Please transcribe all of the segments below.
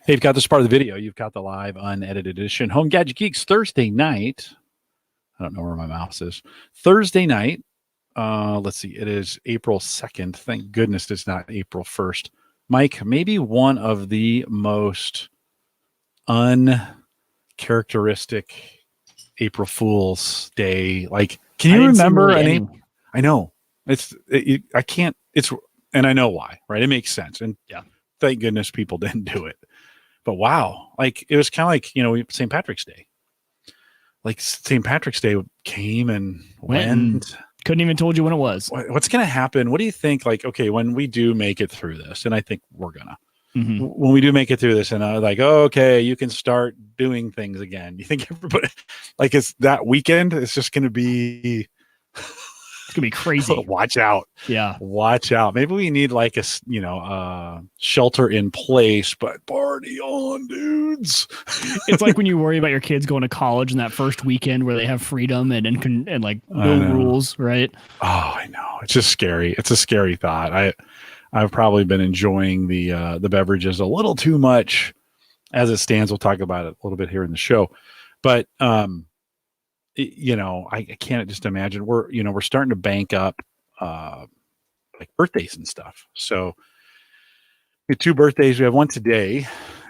Hey, you've got this part of the video. You've got the live unedited edition. Home Gadget Geeks Thursday night. I don't know where my mouse is. Thursday night. Let's see. It is April 2nd. Thank goodness it's not April 1st. Mike, maybe one of the most uncharacteristic April Fool's Day. Like, can you remember an April? I know. I can't. And I know why, right? It makes sense. And yeah, thank goodness people didn't do it. But wow, like it was kind of like, St. Patrick's Day. Like St. Patrick's Day came and went. Couldn't even told you when it was. What's going to happen? What do you think? Like, okay, when we do make it through this, and I think we're gonna, when we do make it through this, and I'm like, oh, okay, you can start doing things again. You think everybody, like, it's that weekend? It's just going to be. It's gonna be crazy. Watch out. Yeah. Watch out. Maybe we need like a, shelter in place, but party on, dudes. It's like when you worry about your kids going to college in that first weekend where they have freedom and like no rules, right? Oh, I know. It's just scary. It's a scary thought. I've probably been enjoying the beverages a little too much as it stands. We'll talk about it a little bit here in the show, but, I can't just imagine we're starting to bank up like birthdays and stuff. So we have 2 birthdays. We have one today,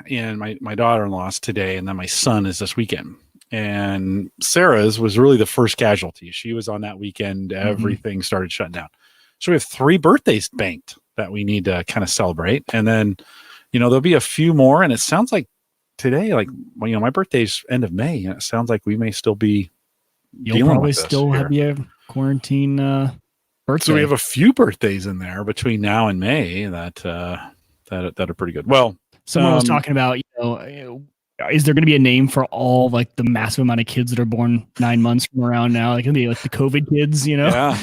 and my daughter-in-law's today, and then my son is this weekend. And Sarah's was really the first casualty. She was on that weekend. Everything started shutting down. So we have 3 birthdays banked that we need to kind of celebrate. And then, there'll be a few more. And it sounds like today, like, my birthday's end of May, and it sounds like we may still be. You'll probably still have your quarantine birthday. So we have a few birthdays in there between now and May that are pretty good. Well, someone was talking about, is there going to be a name for all like the massive amount of kids that are born 9 months from around now? Like, going to be like the COVID kids, Yeah,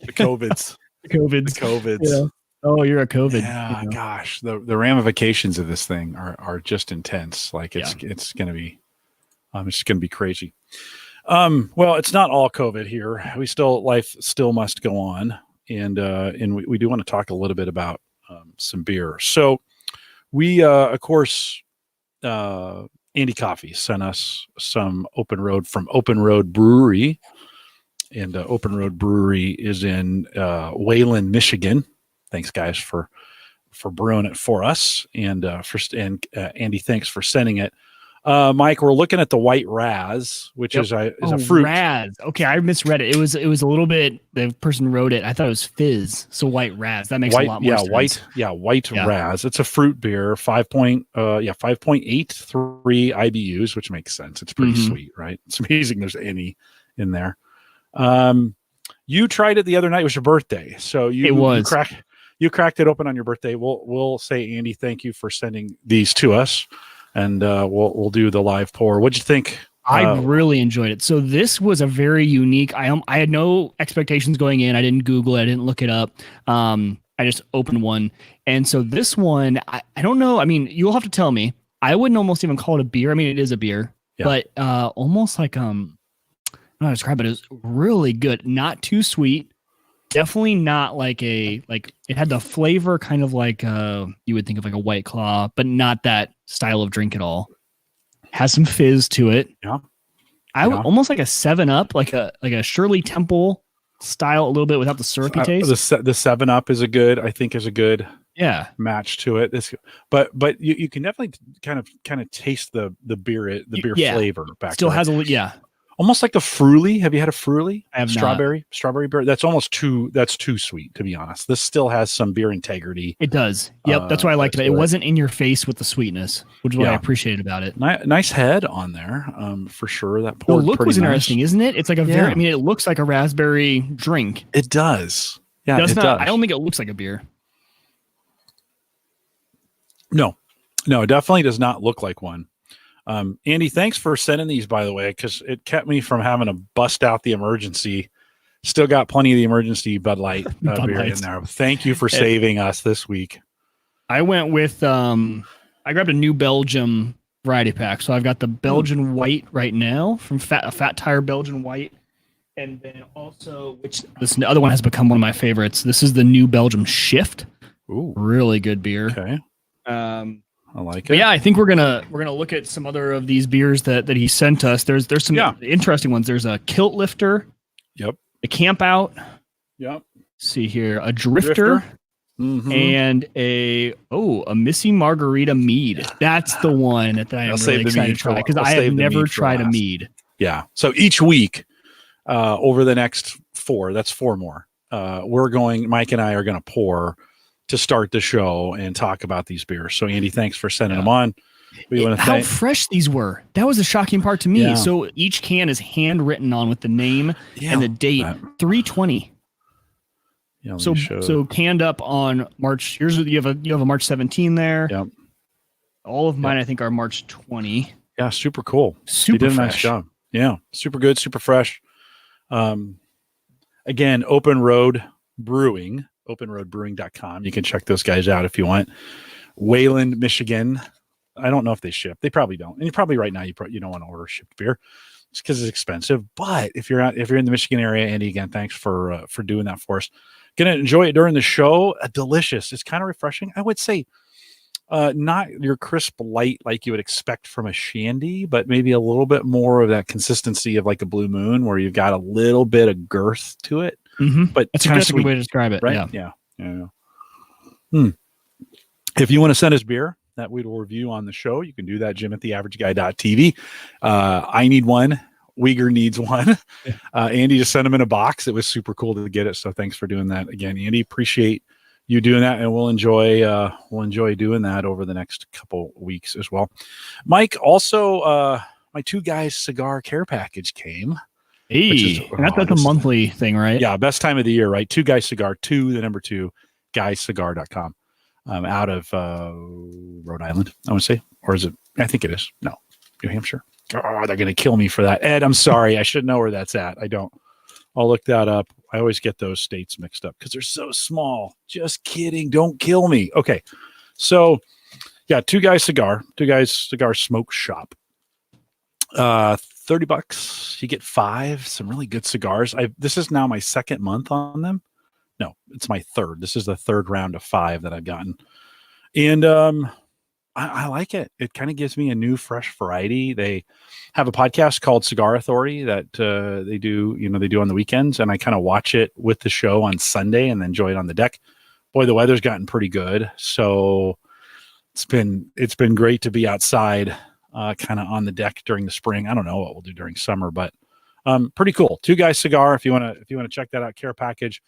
the COVIDs. The COVIDs. Yeah. Oh, you're a COVID. Yeah, gosh, the ramifications of this thing are just intense. Like it's going to be, it's just going to be crazy. Well, it's not all COVID here. Life still must go on. And we do want to talk a little bit about, some beer. So we, of course, Andy Coffee sent us some Open Road from Open Road Brewery, and, Open Road Brewery is in, Wayland, Michigan. Thanks guys for brewing it for us. And, Andy, thanks for sending it. Mike, we're looking at the White Raz, which is a fruit. Raz. Okay, I misread it. It was a little bit. The person wrote it. I thought it was fizz. So White Raz. That makes a lot more sense. White Raz. It's a fruit beer. 5.83 IBUs, which makes sense. It's pretty sweet, right? It's amazing there's any in there. You tried it the other night. It was your birthday, so you cracked it open on your birthday. We'll say, Andy, thank you for sending these to us. And we'll do the live pour. What'd you think? I really enjoyed it. So this was a very unique. I had no expectations going in. I didn't Google it. I didn't look it up. I just opened one, and so this one, I don't know. I mean, you'll have to tell me. I wouldn't almost even call it a beer. I mean, it is a beer, but almost like I don't know how to describe it. It was really good. Not too sweet. Definitely not like it had the flavor kind of like you would think of like a White Claw, but not that style of drink at all. Has some fizz to it. Yeah. Almost like a 7-Up, like a Shirley Temple style a little bit without the syrupy taste. The 7-Up is a good match to it. But you can definitely kind of taste the beer flavor back. Still has almost like the Fruity. Have you had a Fruity? I have strawberry beer. That's almost too sweet, to be honest. This still has some beer integrity. It does. Yep, that's what I liked about it. It wasn't in your face with the sweetness, which is what I appreciated about it. Nice head on there, for sure. That the look was interesting, isn't it? It's like it looks like a raspberry drink. It does. Yeah, it does. I don't think it looks like a beer. No, it definitely does not look like one. Andy, thanks for sending these, by the way, because it kept me from having to bust out the emergency. Still got plenty of the emergency Bud Light beer in there. Thank you for saving us this week. I went with I grabbed a New Belgium variety pack. So I've got the Belgian White right now from Fat Tire Belgian White. And then also, the other one has become one of my favorites. This is the New Belgium Shift. Ooh. Really good beer. Okay. I like But it. yeah, I think we're gonna look at some other of these beers that he sent us. There's some interesting ones. There's a Kilt Lifter. Yep. A Camp Out. Yep. See here, a Drifter. And a Missy Margarita mead. That's the one that I am really excited to try because I have never tried a mead. Yeah. So each week, over the next 4, that's 4 more. Mike and I are going to pour to start the show and talk about these beers. So Andy, thanks for sending them on. How fresh these were. That was a shocking part to me. Yeah. So each can is handwritten on with the name and the date. 3/20. Yeah, so canned up on March. Here's you have a March 17 there. Yep. All of mine I think are March 20. Yeah, super cool. Super you did fresh. A nice job. Yeah, super good, super fresh. Again, Open Road Brewing, openroadbrewing.com. You can check those guys out if you want. Wayland, Michigan. I don't know if they ship. They probably don't. And you probably right now you don't want to order shipped beer. It's because it's expensive. But if you're in the Michigan area, Andy, again, thanks for doing that for us. Gonna enjoy it during the show. Delicious. It's kind of refreshing. I would say not your crisp light like you would expect from a shandy, but maybe a little bit more of that consistency of like a Blue Moon where you've got a little bit of girth to it. But that's a good way to describe it. Right? Yeah. If you want to send us beer that we will review on the show, you can do that, Jim at theaverageguy.tv. I need one. Uyghur needs one. Andy just sent them in a box. It was super cool to get it. So thanks for doing that again, Andy. Appreciate you doing that, and we'll enjoy doing that over the next couple weeks as well. Mike, also my 2 Guys cigar care package came. Hey, that's a monthly thing, right? Yeah, best time of the year, right? 2 Guys cigar, 2 guyscigar.com. Out of Rhode Island, I want to say, or is it? I think it is. No, New Hampshire. Oh, they're going to kill me for that. Ed, I'm sorry. I should know where that's at. I don't. I'll look that up. I always get those states mixed up because they're so small. Just kidding. Don't kill me. Okay. So, yeah, 2 Guys cigar smoke shop. $30. You get 5. Some really good cigars. This is now my 2nd month on them. No, it's my 3rd. This is the 3rd round of 5 that I've gotten. And I like it. It kind of gives me a new, fresh variety. They have a podcast called Cigar Authority that they do on the weekends, and I kind of watch it with the show on Sunday and then enjoy it on the deck. Boy, the weather's gotten pretty good, so it's been great to be outside, kind of on the deck during the spring. I don't know what we'll do during summer, but pretty cool. 2 Guys cigar. If you want to check that out, care package.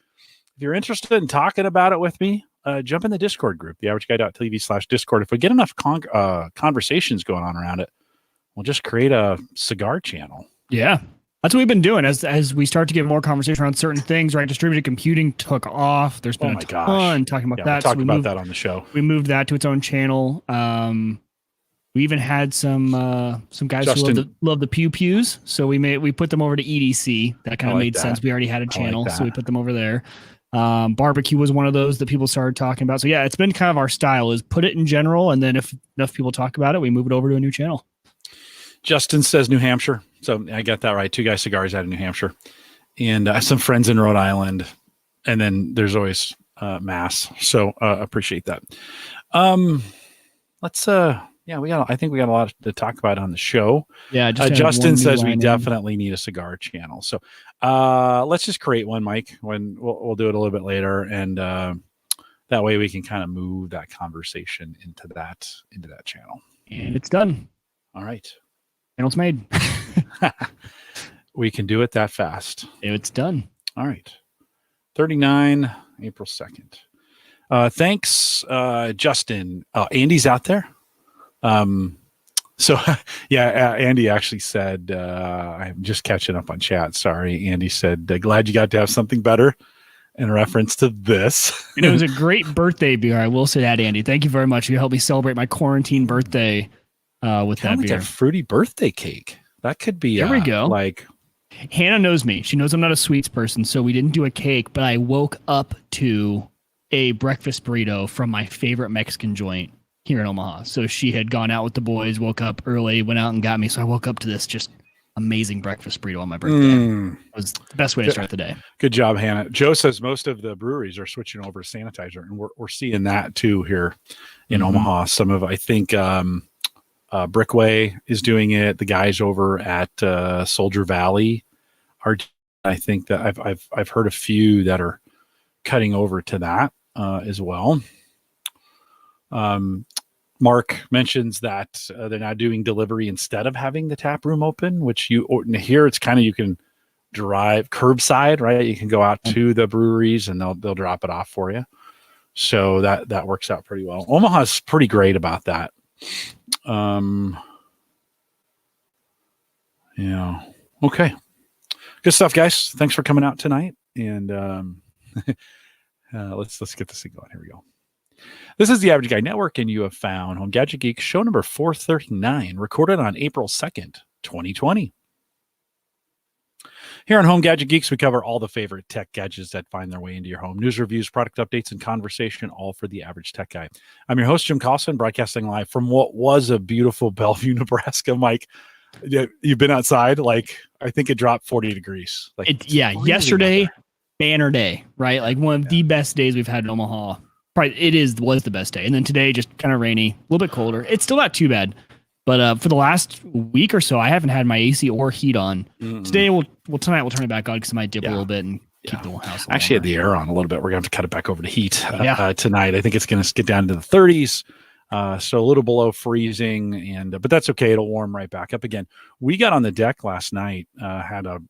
If you're interested in talking about it with me, jump in the Discord group, theaverageguy.tv/Discord. If we get enough conversations going on around it, we'll just create a cigar channel. Yeah. That's what we've been doing as we start to get more conversation around certain things, right? Distributed computing took off. There's been a ton talking about that. We talked about that on the show. We moved that to its own channel. We even had some guys who love the pew pews. So we put them over to EDC. That kind of made sense. We already had a channel, so we put them over there. Barbecue was one of those that people started talking about. So yeah, it's been kind of our style is put it in general. And then if enough people talk about it, we move it over to a new channel. Justin says New Hampshire. So I got that right. 2 Guys cigars out of New Hampshire, and some friends in Rhode Island. And then there's always Mass. So appreciate that. I think we got a lot to talk about on the show. Yeah. Justin says we definitely need a cigar channel. So let's just create one, Mike, when we'll do it a little bit later. And that way we can kind of move that conversation into that channel. And it's done. All right. Channel's made. We can do it that fast. It's done. All right. 39, April 2nd. Thanks, Justin. Andy's out there. So yeah, Andy actually said, I'm just catching up on chat. Sorry. Andy said, glad you got to have something better in reference to this. And it was a great birthday beer. I will say that, Andy. Thank you very much. You helped me celebrate my quarantine birthday with that beer. Like a fruity birthday cake. That could be, there we go. Like, Hannah knows me. She knows I'm not a sweets person, so we didn't do a cake, but I woke up to a breakfast burrito from my favorite Mexican joint here in Omaha. So she had gone out with the boys, woke up early, went out and got me. So I woke up to this just amazing breakfast burrito on my birthday. It was the best way to start the day. Good job, Hannah. Joe says most of the breweries are switching over to sanitizer, and we're seeing that too here in Omaha. Some of, I think, Brickway is doing it. The guys over at Soldier Valley are. I think that I've heard a few that are cutting over to that as well. Mark mentions that they're now doing delivery instead of having the tap room open, which here it's kind of, you can drive curbside, right? You can go out to the breweries and they'll drop it off for you. So that works out pretty well. Omaha's pretty great about that. Yeah. Okay. Good stuff, guys. Thanks for coming out tonight. And let's get this thing going. Here we go. This is the Average Guy Network, and you have found Home Gadget Geeks show number 439, recorded on April 2nd, 2020. Here on Home Gadget Geeks, we cover all the favorite tech gadgets that find their way into your home. News, reviews, product updates, and conversation, all for the average tech guy. I'm your host, Jim Carlson, broadcasting live from what was a beautiful Bellevue, Nebraska. Mike, you've been outside? Like, I think it dropped 40 degrees. Yesterday, banner day, right? Like one of the best days we've had in Omaha. Probably was the best day. And then today, just kind of rainy, a little bit colder. It's still not too bad. But for the last week or so, I haven't had my AC or heat on. Today, tonight we'll turn it back on because it might dip a little bit and keep the whole house. I actually had the air on a little bit. We're going to have to cut it back over to heat tonight. I think it's going to get down to the 30s. So a little below freezing, but that's okay. It'll warm right back up again. We got on the deck last night.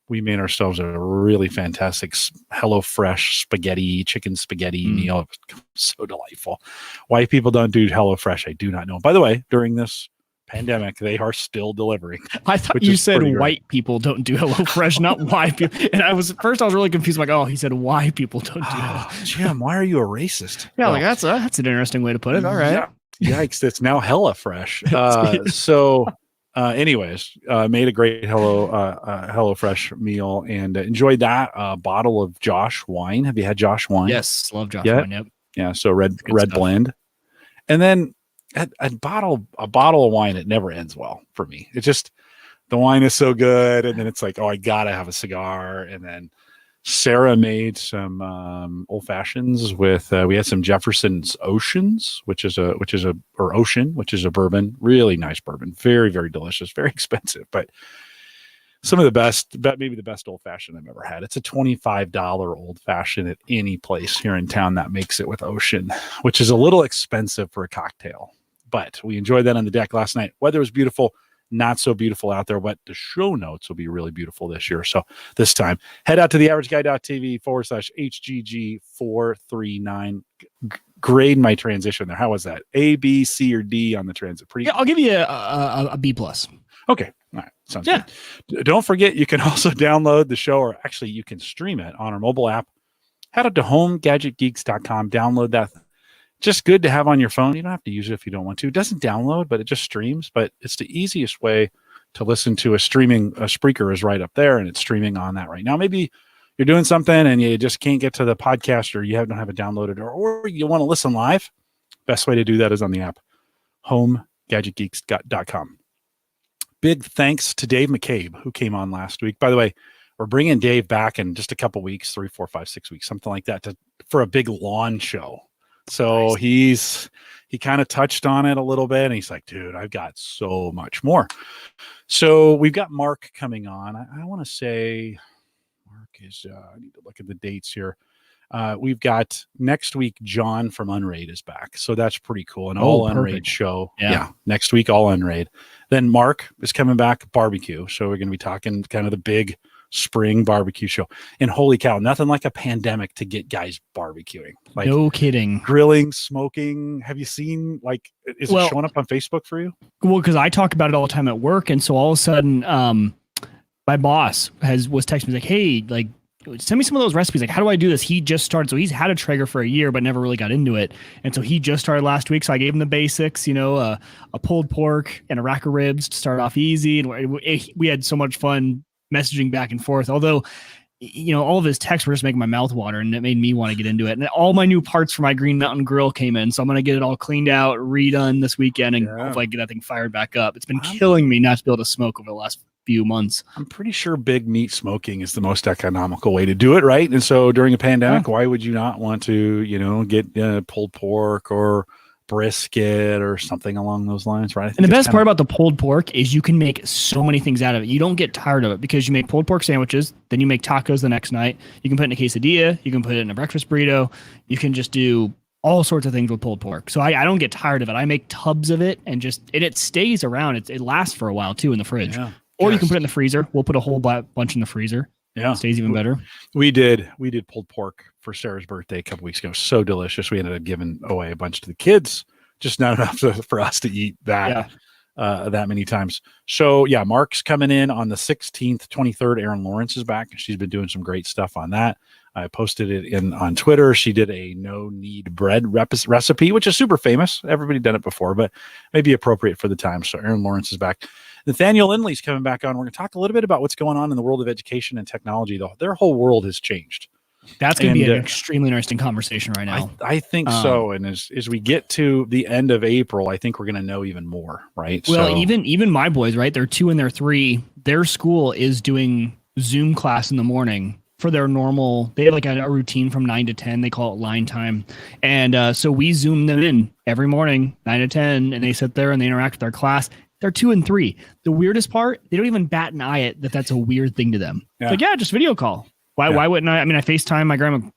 We made ourselves a really fantastic HelloFresh chicken spaghetti meal. It was so delightful. Why people don't do HelloFresh, I do not know. By the way, during this pandemic, they are still delivering. I thought you said white people don't do HelloFresh, not white people. And I was really confused. I'm like, he said why people don't do HelloFresh. Jim, why are you a racist? Yeah, well, that's an interesting way to put it. All right. Yeah. Yikes, it's now HelloFresh. Anyways, made a great HelloFresh meal and enjoyed that. Bottle of Josh wine. Have you had Josh wine? Yes, love Josh wine. Yep. Yeah, so red blend. And then a bottle of wine, it never ends well for me. It just, the wine is so good, and then it's like, I gotta have a cigar. And then Sarah made some old fashions with we had some Jefferson's Oceans, which is a bourbon, really nice bourbon, very, very delicious, very expensive, but some of the best, maybe the best old fashioned I've ever had. It's a $25 old fashioned at any place here in town that makes it with Ocean, which is a little expensive for a cocktail, but we enjoyed that on the deck last night. Weather was beautiful. Not so beautiful out there, but the show notes will be really beautiful this year. So this time, head out to theaverageguy.tv/HGG439. Grade my transition there. How was that? A, B, C, or D on the transit? I'll give you a B+. Okay. All right. Sounds good. Don't forget, you can also download the show, or actually you can stream it on our mobile app. Head out to homegadgetgeeks.com. Download that. Just good to have on your phone. You don't have to use it if you don't want to. It doesn't download, but it just streams. But it's the easiest way to listen to a Spreaker is right up there, and it's streaming on that right now. Maybe you're doing something and you just can't get to the podcast, or you don't have it downloaded, or you want to listen live. Best way to do that is on the app, homegadgetgeeks.com. Big thanks to Dave McCabe, who came on last week. By the way, we're bringing Dave back in just a couple weeks, 3, 4, 5, 6 weeks, something like that, for a big lawn show. So nice. He kind of touched on it a little bit, and he's like, dude, I've got so much more. So we've got Mark coming on. I want to say Mark is, I need to look at the dates here. We've got next week, John from Unraid is back. So that's pretty cool. An all Unraid show. Yeah. Next week, all Unraid. Then Mark is coming back, barbecue. So we're going to be talking kind of the big spring barbecue show. And holy cow, nothing like a pandemic to get guys barbecuing. Like, no kidding. Grilling, smoking. Have you seen, is it showing up on Facebook for you? Well, because I talk about it all the time at work. And so all of a sudden, my boss was texting me like, hey, send me some of those recipes. Like, how do I do this? He just started. So he's had a Traeger for a year, but never really got into it. And so he just started last week. So I gave him the basics, a pulled pork and a rack of ribs to start off easy. And we had so much fun messaging back and forth. Although, all of his texts were just making my mouth water, and it made me want to get into it. And all my new parts for my Green Mountain Grill came in. So I'm going to get it all cleaned out, redone this weekend, and hopefully I get that thing fired back up. It's been killing me not to be able to smoke over the last few months. I'm pretty sure big meat smoking is the most economical way to do it, right? And so during a pandemic, why would you not want to, get pulled pork or brisket or something along those lines, right? And the best part about the pulled pork is you can make so many things out of it. You don't get tired of it because you make pulled pork sandwiches, then you make tacos the next night. You can put it in a quesadilla. You can put it in a breakfast burrito. You can just do all sorts of things with pulled pork. So I don't get tired of it. I make tubs of it and it stays around. It lasts for a while too in the fridge. Yeah. Or you can put it in the freezer. We'll put a whole bunch in the freezer. Yeah. It stays even better. We did pulled pork for Sarah's birthday a couple weeks ago. So delicious. We ended up giving away a bunch to the kids, just not enough for us to eat that many times. So yeah, Mark's coming in on the 16th, 23rd. Erin Lawrence is back. She's been doing some great stuff on that. I posted it on Twitter. She did a no knead bread recipe, which is super famous. Everybody done it before, but maybe appropriate for the time. So Erin Lawrence is back. Nathaniel Lindley's coming back on. We're going to talk a little bit about what's going on in the world of education and technology. Their whole world has changed. That's going to be an extremely interesting conversation right now. I think so. And as we get to the end of April, I think we're going to know even more, right? Well, even my boys, right? They're 2 and they're 3. Their school is doing Zoom class in the morning for their normal. They have like a routine from 9 to 10. They call it line time. And so we Zoom them in every morning, 9 to 10, and they sit there and they interact with their class. They're 2 and 3. The weirdest part, they don't even bat an eye at that's a weird thing to them. Yeah. It's like, just video call. Why wouldn't I? I mean, I FaceTime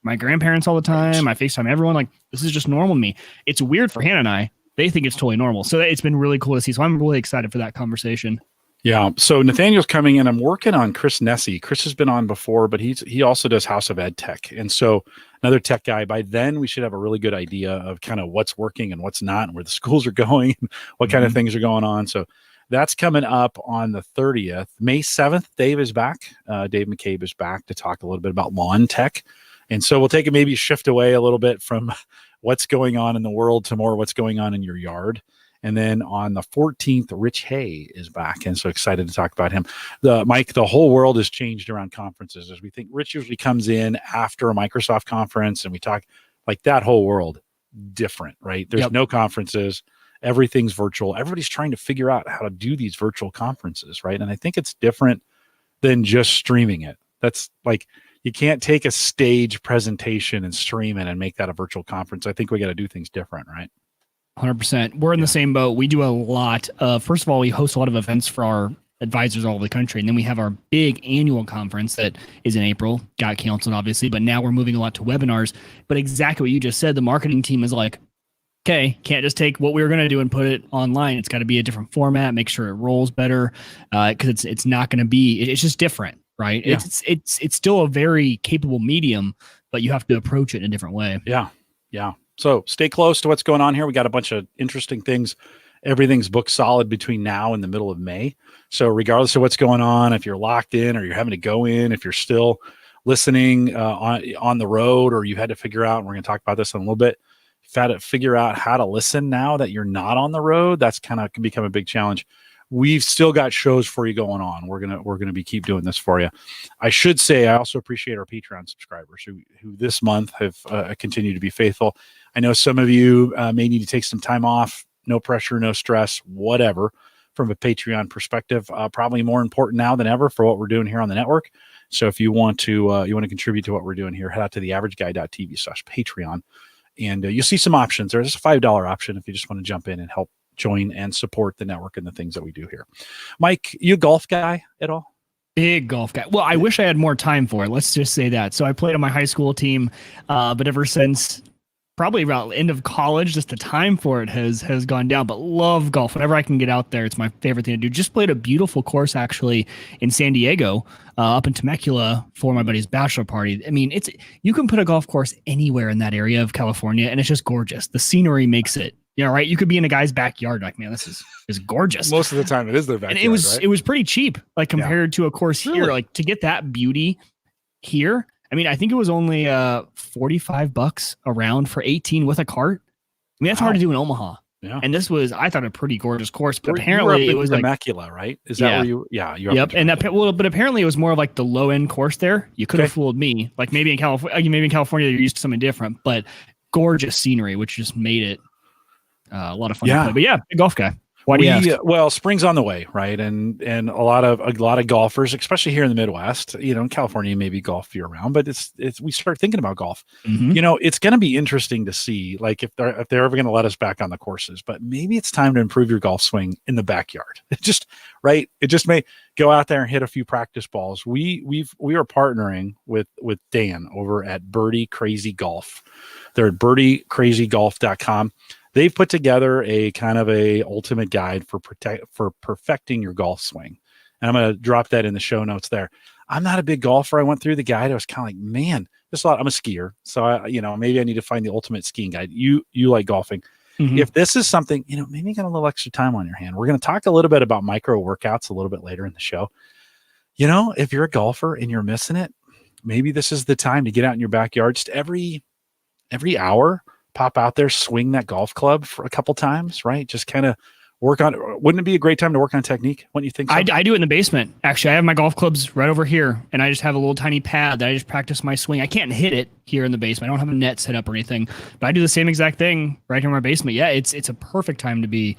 my grandparents all the time. I FaceTime everyone. Like, this is just normal to me. It's weird for Hannah and I. They think it's totally normal. So it's been really cool to see. So I'm really excited for that conversation. Yeah. So Nathaniel's coming in. I'm working on Chris Nessie. Chris has been on before, but he also does House of Ed Tech. And so another tech guy. By then we should have a really good idea of kind of what's working and what's not and where the schools are going and what kind of things are going on. So that's coming up on the 30th. May 7th, Dave is back. Dave McCabe is back to talk a little bit about lawn tech. And so we'll take maybe shift away a little bit from what's going on in the world to more what's going on in your yard. And then on the 14th, Rich Hay is back. And so excited to talk about him. Mike, the whole world has changed around conferences. As we think Rich usually comes in after a Microsoft conference and we talk like that whole world different, right? There's no conferences. Everything's virtual. Everybody's trying to figure out how to do these virtual conferences, right? And I think it's different than just streaming it. That's like, you can't take a stage presentation and stream it and make that a virtual conference. I think we got to do things different, right? 100%. We're in the same boat. We do a lot of, first of all, we host a lot of events for our advisors all over the country. And then we have our big annual conference that is in April, got canceled obviously, but now we're moving a lot to webinars. But exactly what you just said, the marketing team is like, okay, can't just take what we were going to do and put it online. It's got to be a different format, make sure it rolls better, because it's not going to be, it's just different, right? Yeah. It's still a very capable medium, but you have to approach it in a different way. Yeah. So stay close to what's going on here. We got a bunch of interesting things. Everything's booked solid between now and the middle of May. So regardless of what's going on, if you're locked in or you're having to go in, if you're still listening on the road, or you had to figure out, and we're going to talk about this in a little bit, you've had to figure out how to listen now that you're not on the road. That's kind of can become a big challenge. We've still got shows for you going on. We're gonna be keep doing this for you. I should say I also appreciate our Patreon subscribers who this month have continued to be faithful. I know some of you may need to take some time off. No pressure, no stress, whatever. From a Patreon perspective, probably more important now than ever for what we're doing here on the network. So if you want to contribute to what we're doing here, head out to theaverageguy.tv/Patreon. And you'll see some options. There's a $5 option if you just want to jump in and help join and support the network and the things that we do here. Mike, you a golf guy at all? Big golf guy. Well, I wish I had more time for it. Let's just say that. So I played on my high school team, but ever since probably about end of college, just the time for it has gone down. But love golf. Whenever I can get out there, it's my favorite thing to do. Just played a beautiful course actually in San Diego, up in Temecula for my buddy's bachelor party. I mean, you can put a golf course anywhere in that area of California, and it's just gorgeous. The scenery makes it. Right? You could be in a guy's backyard, like, man, this is gorgeous. Most of the time, it is their backyard. And it was pretty cheap, like compared to a course here. Really? Like to get that beauty here. I mean, I think it was only $45 a round for 18 with a cart. I mean, that's hard to do in Omaha. Yeah. And this was, I thought, a pretty gorgeous course, but apparently it was Temecula, right? Is that where you? Yeah, yep. And but apparently it was more of like the low end course there. You could have fooled me. Like maybe in California, you're used to something different, but gorgeous scenery, which just made it a lot of fun to play. But yeah, big golf guy. Why do you ask? Well, spring's on the way, right? And a lot of golfers, especially here in the Midwest, in California, maybe golf year round, but it's we start thinking about golf. It's going to be interesting to see, like if they're ever going to let us back on the courses, but maybe it's time to improve your golf swing in the backyard. It just may go out there and hit a few practice balls. We are partnering with Dan over at Birdie Crazy Golf. They're at birdiecrazygolf.com. They've put together a kind of a ultimate guide for perfecting your golf swing. And I'm going to drop that in the show notes there. I'm not a big golfer. I went through the guide. I was kind of like, man, there's a lot. I'm a skier. So maybe I need to find the ultimate skiing guide. You like golfing. If this is something, maybe you got a little extra time on your hand. We're going to talk a little bit about micro workouts a little bit later in the show. If you're a golfer and you're missing it, maybe this is the time to get out in your backyard just every hour. Pop out there, swing that golf club for a couple times, right? Just kind of work on it. Wouldn't it be a great time to work on technique? Wouldn't you think so? I do it in the basement. Actually, I have my golf clubs right over here, and I just have a little tiny pad that I just practice my swing. I can't hit it here in the basement. I don't have a net set up or anything, but I do the same exact thing right here in my basement. Yeah, it's a perfect time to be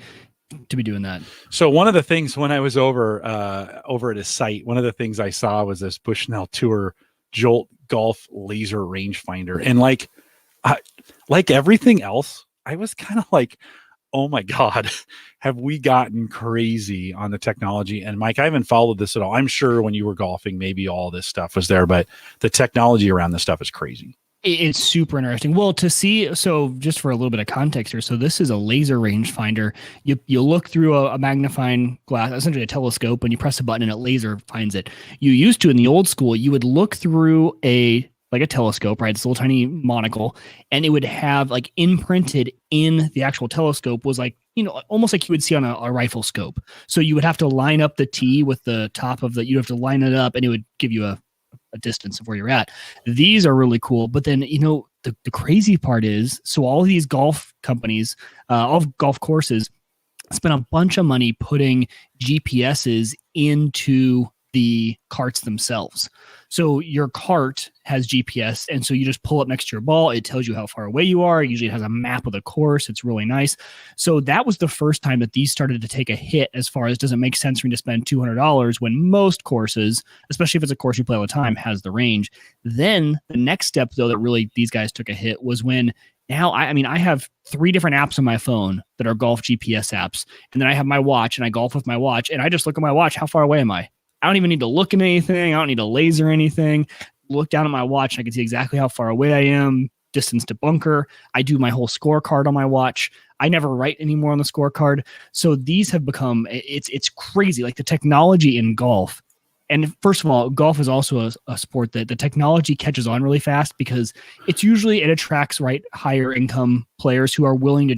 doing that. So one of the things when I was over at a site, one of the things I saw was this Bushnell Tour Jolt Golf laser rangefinder, and like everything else, I was kind of like, oh my God, have we gotten crazy on the technology? And Mike, I haven't followed this at all. I'm sure when you were golfing, maybe all this stuff was there, but the technology around this stuff is crazy. It's super interesting. Well, to see, so just for a little bit of context here, so this is a laser rangefinder. You look through a magnifying glass, essentially a telescope, and you press a button and it laser finds it. You used to, in the old school, you would look through a telescope, right? It's a little tiny monocle, and it would have like imprinted in the actual telescope was almost like you would see on a rifle scope. So you would have to line up the T with the top of you'd have to line it up, and it would give you a distance of where you're at. These are really cool. But then, the crazy part is, so all of these golf companies, all golf courses spend a bunch of money putting GPSs into the carts themselves. So your cart has GPS, and so you just pull up next to your ball. It tells you how far away you are. Usually it has a map of the course. It's really nice. So that was the first time that these started to take a hit as far as, does it make sense for me to spend $200 when most courses, especially if it's a course you play all the time, has the range. Then the next step, though, that really these guys took a hit was when now, I have 3 different apps on my phone that are golf GPS apps. And then I have my watch, and I golf with my watch, and I just look at my watch. How far away am I? I don't even need to look at anything. I don't need to laser anything. Look down at my watch, and I can see exactly how far away I am, distance to bunker. I do my whole scorecard on my watch. I never write anymore on the scorecard. So these have become, it's crazy. Like the technology in golf. And first of all, golf is also a sport that the technology catches on really fast, because it attracts higher income players who are willing to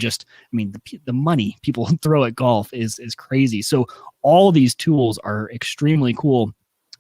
the money people throw at golf is crazy. So all these tools are extremely cool.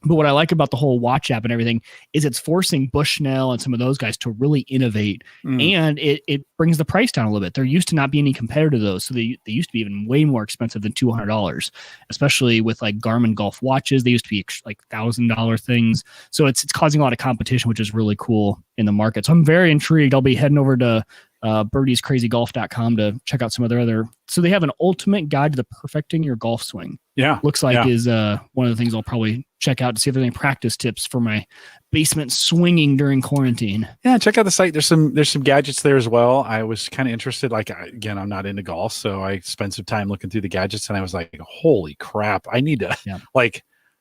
But what I like about the whole watch app and everything is it's forcing Bushnell and some of those guys to really innovate. And it brings the price down a little bit. There used to not be any competitor to those. So they used to be even way more expensive than $200, especially with like Garmin golf watches. They used to be like $1,000 things. So it's causing a lot of competition, which is really cool in the market. So I'm very intrigued. I'll be heading over to birdiescrazygolf.com to check out some of their other. So they have an ultimate guide to the perfecting your golf swing. Yeah. Looks like is one of the things I'll probably check out to see if there's any practice tips for my basement swinging during quarantine. Yeah, check out the site. There's some gadgets there as well. I was kind of interested. Again, I'm not into golf, so I spent some time looking through the gadgets, and I was like, holy crap, I need to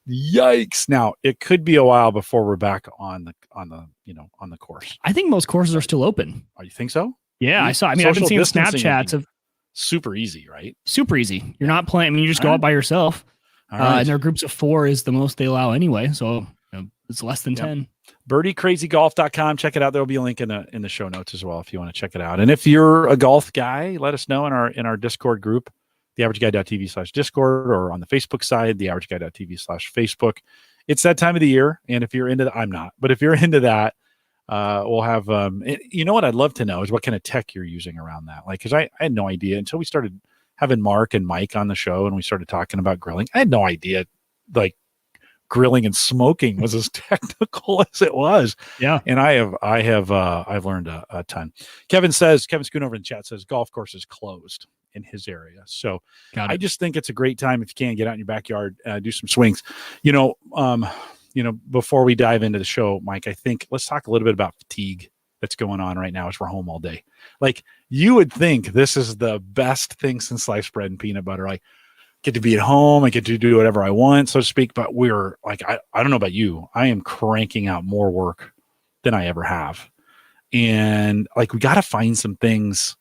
yikes. Now it could be a while before we're back on the course. I think most courses are still open. Oh, you think so? Yeah, I saw. I've been seeing Snapchats of super easy, right? Super easy. You're not playing. You just go out by yourself. Right. And their groups of 4 is the most they allow anyway. So it's less than 10. birdiecrazygolf.com. Check it out. There'll be a link in the show notes as well if you want to check it out. And if you're a golf guy, let us know in our Discord group, theaverageguy.tv/Discord, or on the Facebook side, theaverageguy.tv/Facebook. It's that time of the year. And if you're into that, I'm not, but if you're into that, we'll have, what I'd love to know is what kind of tech you're using around that. Cause I had no idea until we started having Mark and Mike on the show and we started talking about grilling. I had no idea, grilling and smoking was as technical as it was. Yeah. And I've learned a ton. Kevin Schoonover in the chat says golf course is closed in his area. So I just think it's a great time if you can get out in your backyard, do some swings. Before we dive into the show, Mike, I think let's talk a little bit about fatigue that's going on right now as we're home all day. Like, you would think this is the best thing since sliced bread and peanut butter. Like, get to be at home, I get to do whatever I want, so to speak. But we're like, I don't know about you, I am cranking out more work than I ever have. And like, we got to find some things.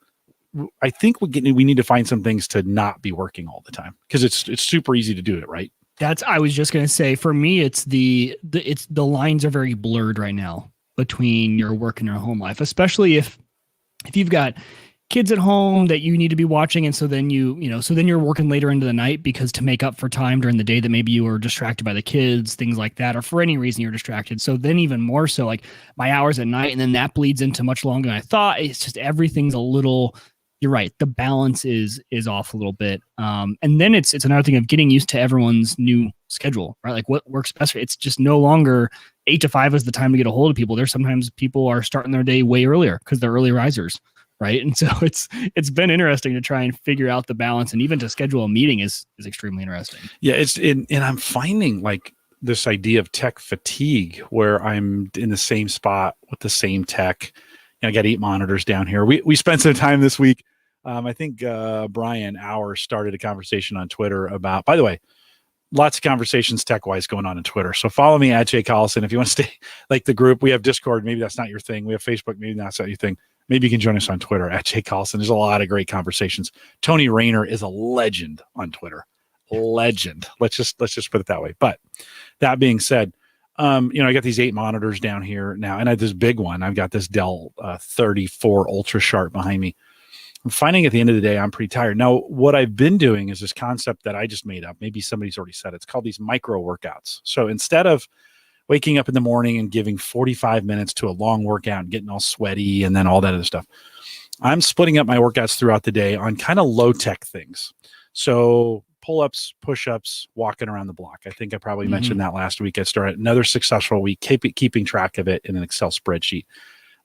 I think we need to find some things to not be working all the time, because it's super easy to do it, right? I was just going to say, for me, it's the lines are very blurred right now between your work and your home life, especially if you've got kids at home that you need to be watching. And so then you're working later into the night, because to make up for time during the day that maybe you were distracted by the kids, things like that, or for any reason you're distracted. So then even more so, like my hours at night, and then that bleeds into much longer than I thought. It's just, everything's a little, you're right. The balance is off a little bit. And then it's another thing of getting used to everyone's new schedule, right? Like what works best. It's just no longer 8 to 5 is the time to get a hold of people. There's sometimes people are starting their day way earlier because they're early risers. Right. And so it's been interesting to try and figure out the balance, and even to schedule a meeting is extremely interesting. Yeah. And I'm finding like this idea of tech fatigue, where I'm in the same spot with the same tech. I got 8 monitors down here. We spent some time this week. I think Brian Hour started a conversation on Twitter about, by the way, lots of conversations tech-wise going on Twitter. So follow me at Jay Collison. If you want to stay like the group, we have Discord. Maybe that's not your thing. We have Facebook. Maybe that's not your thing. Maybe you can join us on Twitter at Jay Collison. There's a lot of great conversations. Tony Rayner is a legend on Twitter. Legend. Let's just put it that way. But that being said, I got these 8 monitors down here now, and I have this big one. I've got this Dell 34 Ultra Sharp behind me. I'm finding at the end of the day, I'm pretty tired. Now, what I've been doing is this concept that I just made up. Maybe somebody's already said it. It's called these micro workouts. So instead of waking up in the morning and giving 45 minutes to a long workout and getting all sweaty and then all that other stuff, I'm splitting up my workouts throughout the day on kind of low tech things. So pull-ups, push-ups, walking around the block. I think I probably mentioned that last week. I started another successful week, keeping track of it in an Excel spreadsheet.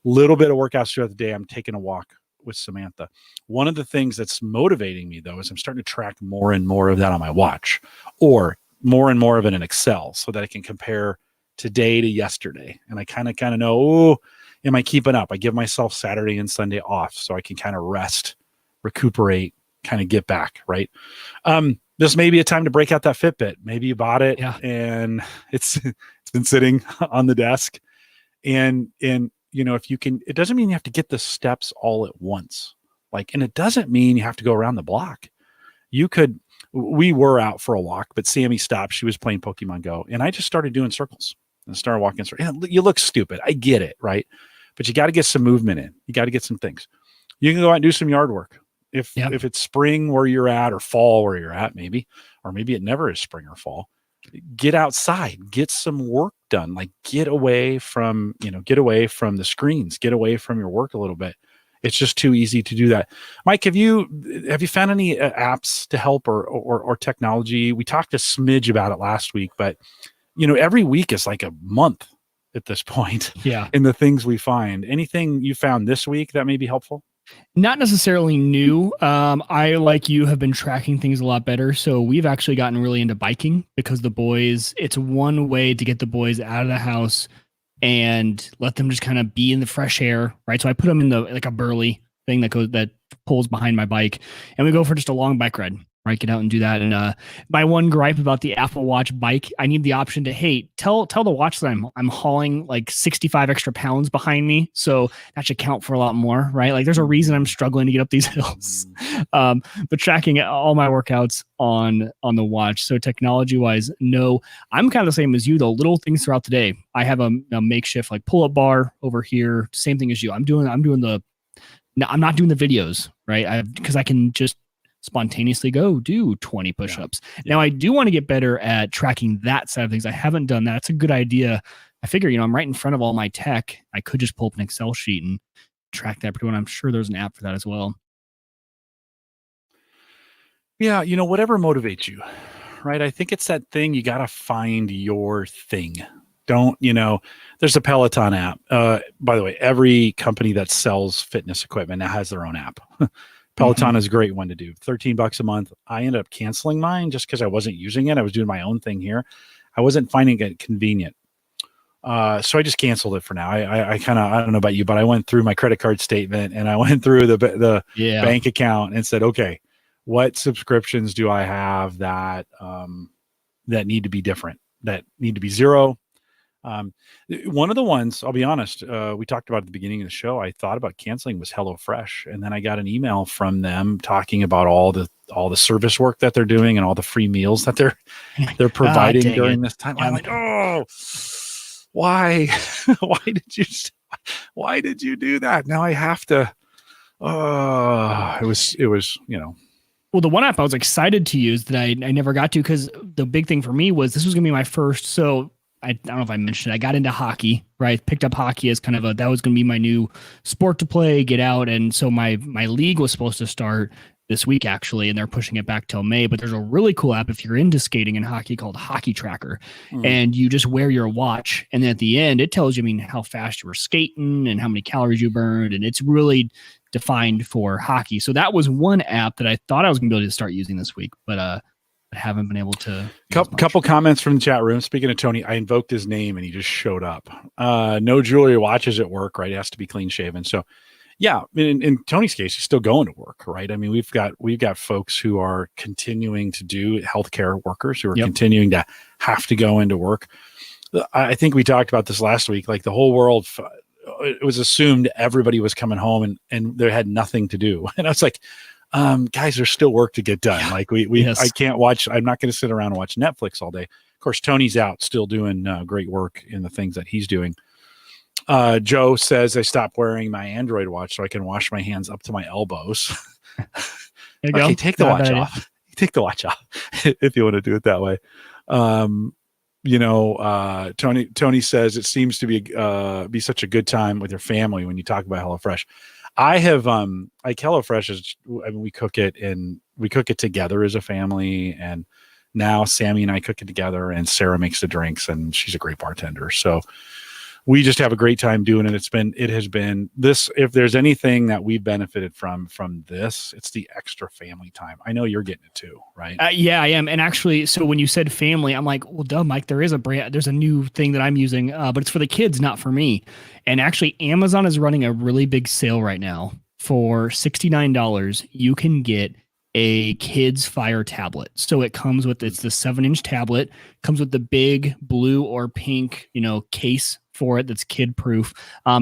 Little bit of workouts throughout the day. I'm taking a walk with Samantha. One of the things that's motivating me, though, is I'm starting to track more and more of that on my watch, or more and more of it in Excel, so that I can compare today to yesterday. And I kind of know, am I keeping up? I give myself Saturday and Sunday off so I can kind of rest, recuperate, kind of get back, right? This may be a time to break out that Fitbit. Maybe you bought it and it's been sitting on the desk. And if you can, it doesn't mean you have to get the steps all at once. And it doesn't mean you have to go around the block. We were out for a walk, but Sammy stopped. She was playing Pokemon Go, and I just started doing circles and started walking. You look stupid. I get it, right? But you got to get some movement in. You got to get some things. You can go out and do some yard work. If it's spring where you're at, or fall where you're at, maybe, or maybe it never is spring or fall, get outside, get some work done. Like, get away from the screens, get away from your work a little bit. It's just too easy to do that. Mike, have you found any apps to help or technology? We talked a smidge about it last week, but every week is like a month at this point. Yeah. In the things we find. Anything you found this week that may be helpful? Not necessarily new. I, like you, have been tracking things a lot better. So we've actually gotten really into biking, because the boys, it's one way to get the boys out of the house and let them just kind of be in the fresh air, right? So I put them in a burly thing that pulls behind my bike, and we go for just a long bike ride, right? Get out and do that. And my one gripe about the Apple Watch bike, I need the option to, hey, tell the watch that I'm hauling like 65 extra pounds behind me, so that should count for a lot more, right? Like, there's a reason I'm struggling to get up these hills. But tracking all my workouts on the watch. So technology wise, no, I'm kind of the same as you, though. Little things throughout the day. I have a makeshift like pull-up bar over here. Same thing as you. I'm not doing the videos, right? Because I can just spontaneously go do 20 push-ups. Now, I do want to get better at tracking that side of things. I haven't done that. It's a good idea. I figure, I'm right in front of all my tech. I could just pull up an Excel sheet and track that. But I'm sure there's an app for that as well. Yeah, whatever motivates you, right? I think it's that thing. You got to find your thing. Don't, there's a Peloton app. By the way, every company that sells fitness equipment now has their own app. Peloton is a great one to do. $13 a month. I ended up canceling mine just because I wasn't using it. I was doing my own thing here. I wasn't finding it convenient. So I just canceled it for now. I don't know about you, but I went through my credit card statement and I went through the bank account and said, okay, what subscriptions do I have that need to be different, that need to be zero? One of the ones, I'll be honest, we talked about at the beginning of the show, I thought about canceling was HelloFresh. And then I got an email from them talking about all the service work that they're doing and all the free meals that they're providing during this time. I'm like, oh, why why did you do that? Now I have to, it was, Well, the one app I was excited to use that I never got to, because the big thing for me was this was going to be my first. So I don't know if I mentioned it. I got into hockey, right? Picked up hockey as kind of that was going to be my new sport to play, get out. And so my league was supposed to start this week, actually, and they're pushing it back till May. But there's a really cool app if you're into skating and hockey called Hockey Tracker. And you just wear your watch. And then at the end, it tells you, how fast you were skating and how many calories you burned. And it's really defined for hockey. So that was one app that I thought I was going to be able to start using this week, but I haven't been able to. Couple comments from the chat room. Speaking of Tony, I invoked his name and he just showed up. No jewelry, watches at work, right? It has to be clean shaven. So yeah, in Tony's case, he's still going to work, right? I mean, we've got folks who are continuing to do healthcare workers who are continuing to have to go into work. I think we talked about this last week, like the whole world, it was assumed everybody was coming home and they had nothing to do. And I was like, guys, there's still work to get done. Yeah. Like I can't watch, I'm not going to sit around and watch Netflix all day. Of course, Tony's out still doing great work in the things that he's doing. Joe says I stopped wearing my Android watch so I can wash my hands up to my elbows. Okay, take the watch off. Take the watch off if you want to do it that way. Tony says it seems to be such a good time with your family when you talk about HelloFresh. I have like HelloFresh is, we cook it together as a family, and now Sammy and I cook it together, and Sarah makes the drinks, and she's a great bartender. So we just have a great time doing it. It has been this, if there's anything that we've benefited from this, it's the extra family time. I know you're getting it too, right? Yeah, I am. And actually, so when you said family, I'm like, well, duh, Mike, there's a new thing that I'm using, but it's for the kids, not for me. And actually Amazon is running a really big sale right now. For $69, you can get a kid's Fire tablet. So it comes with, it's the 7-inch tablet, comes with the big blue or pink, case for it that's kid proof.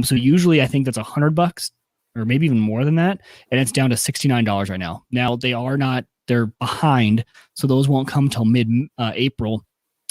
So usually I think that's $100 or maybe even more than that. And it's down to $69 right now. Now they're behind, so those won't come till mid April.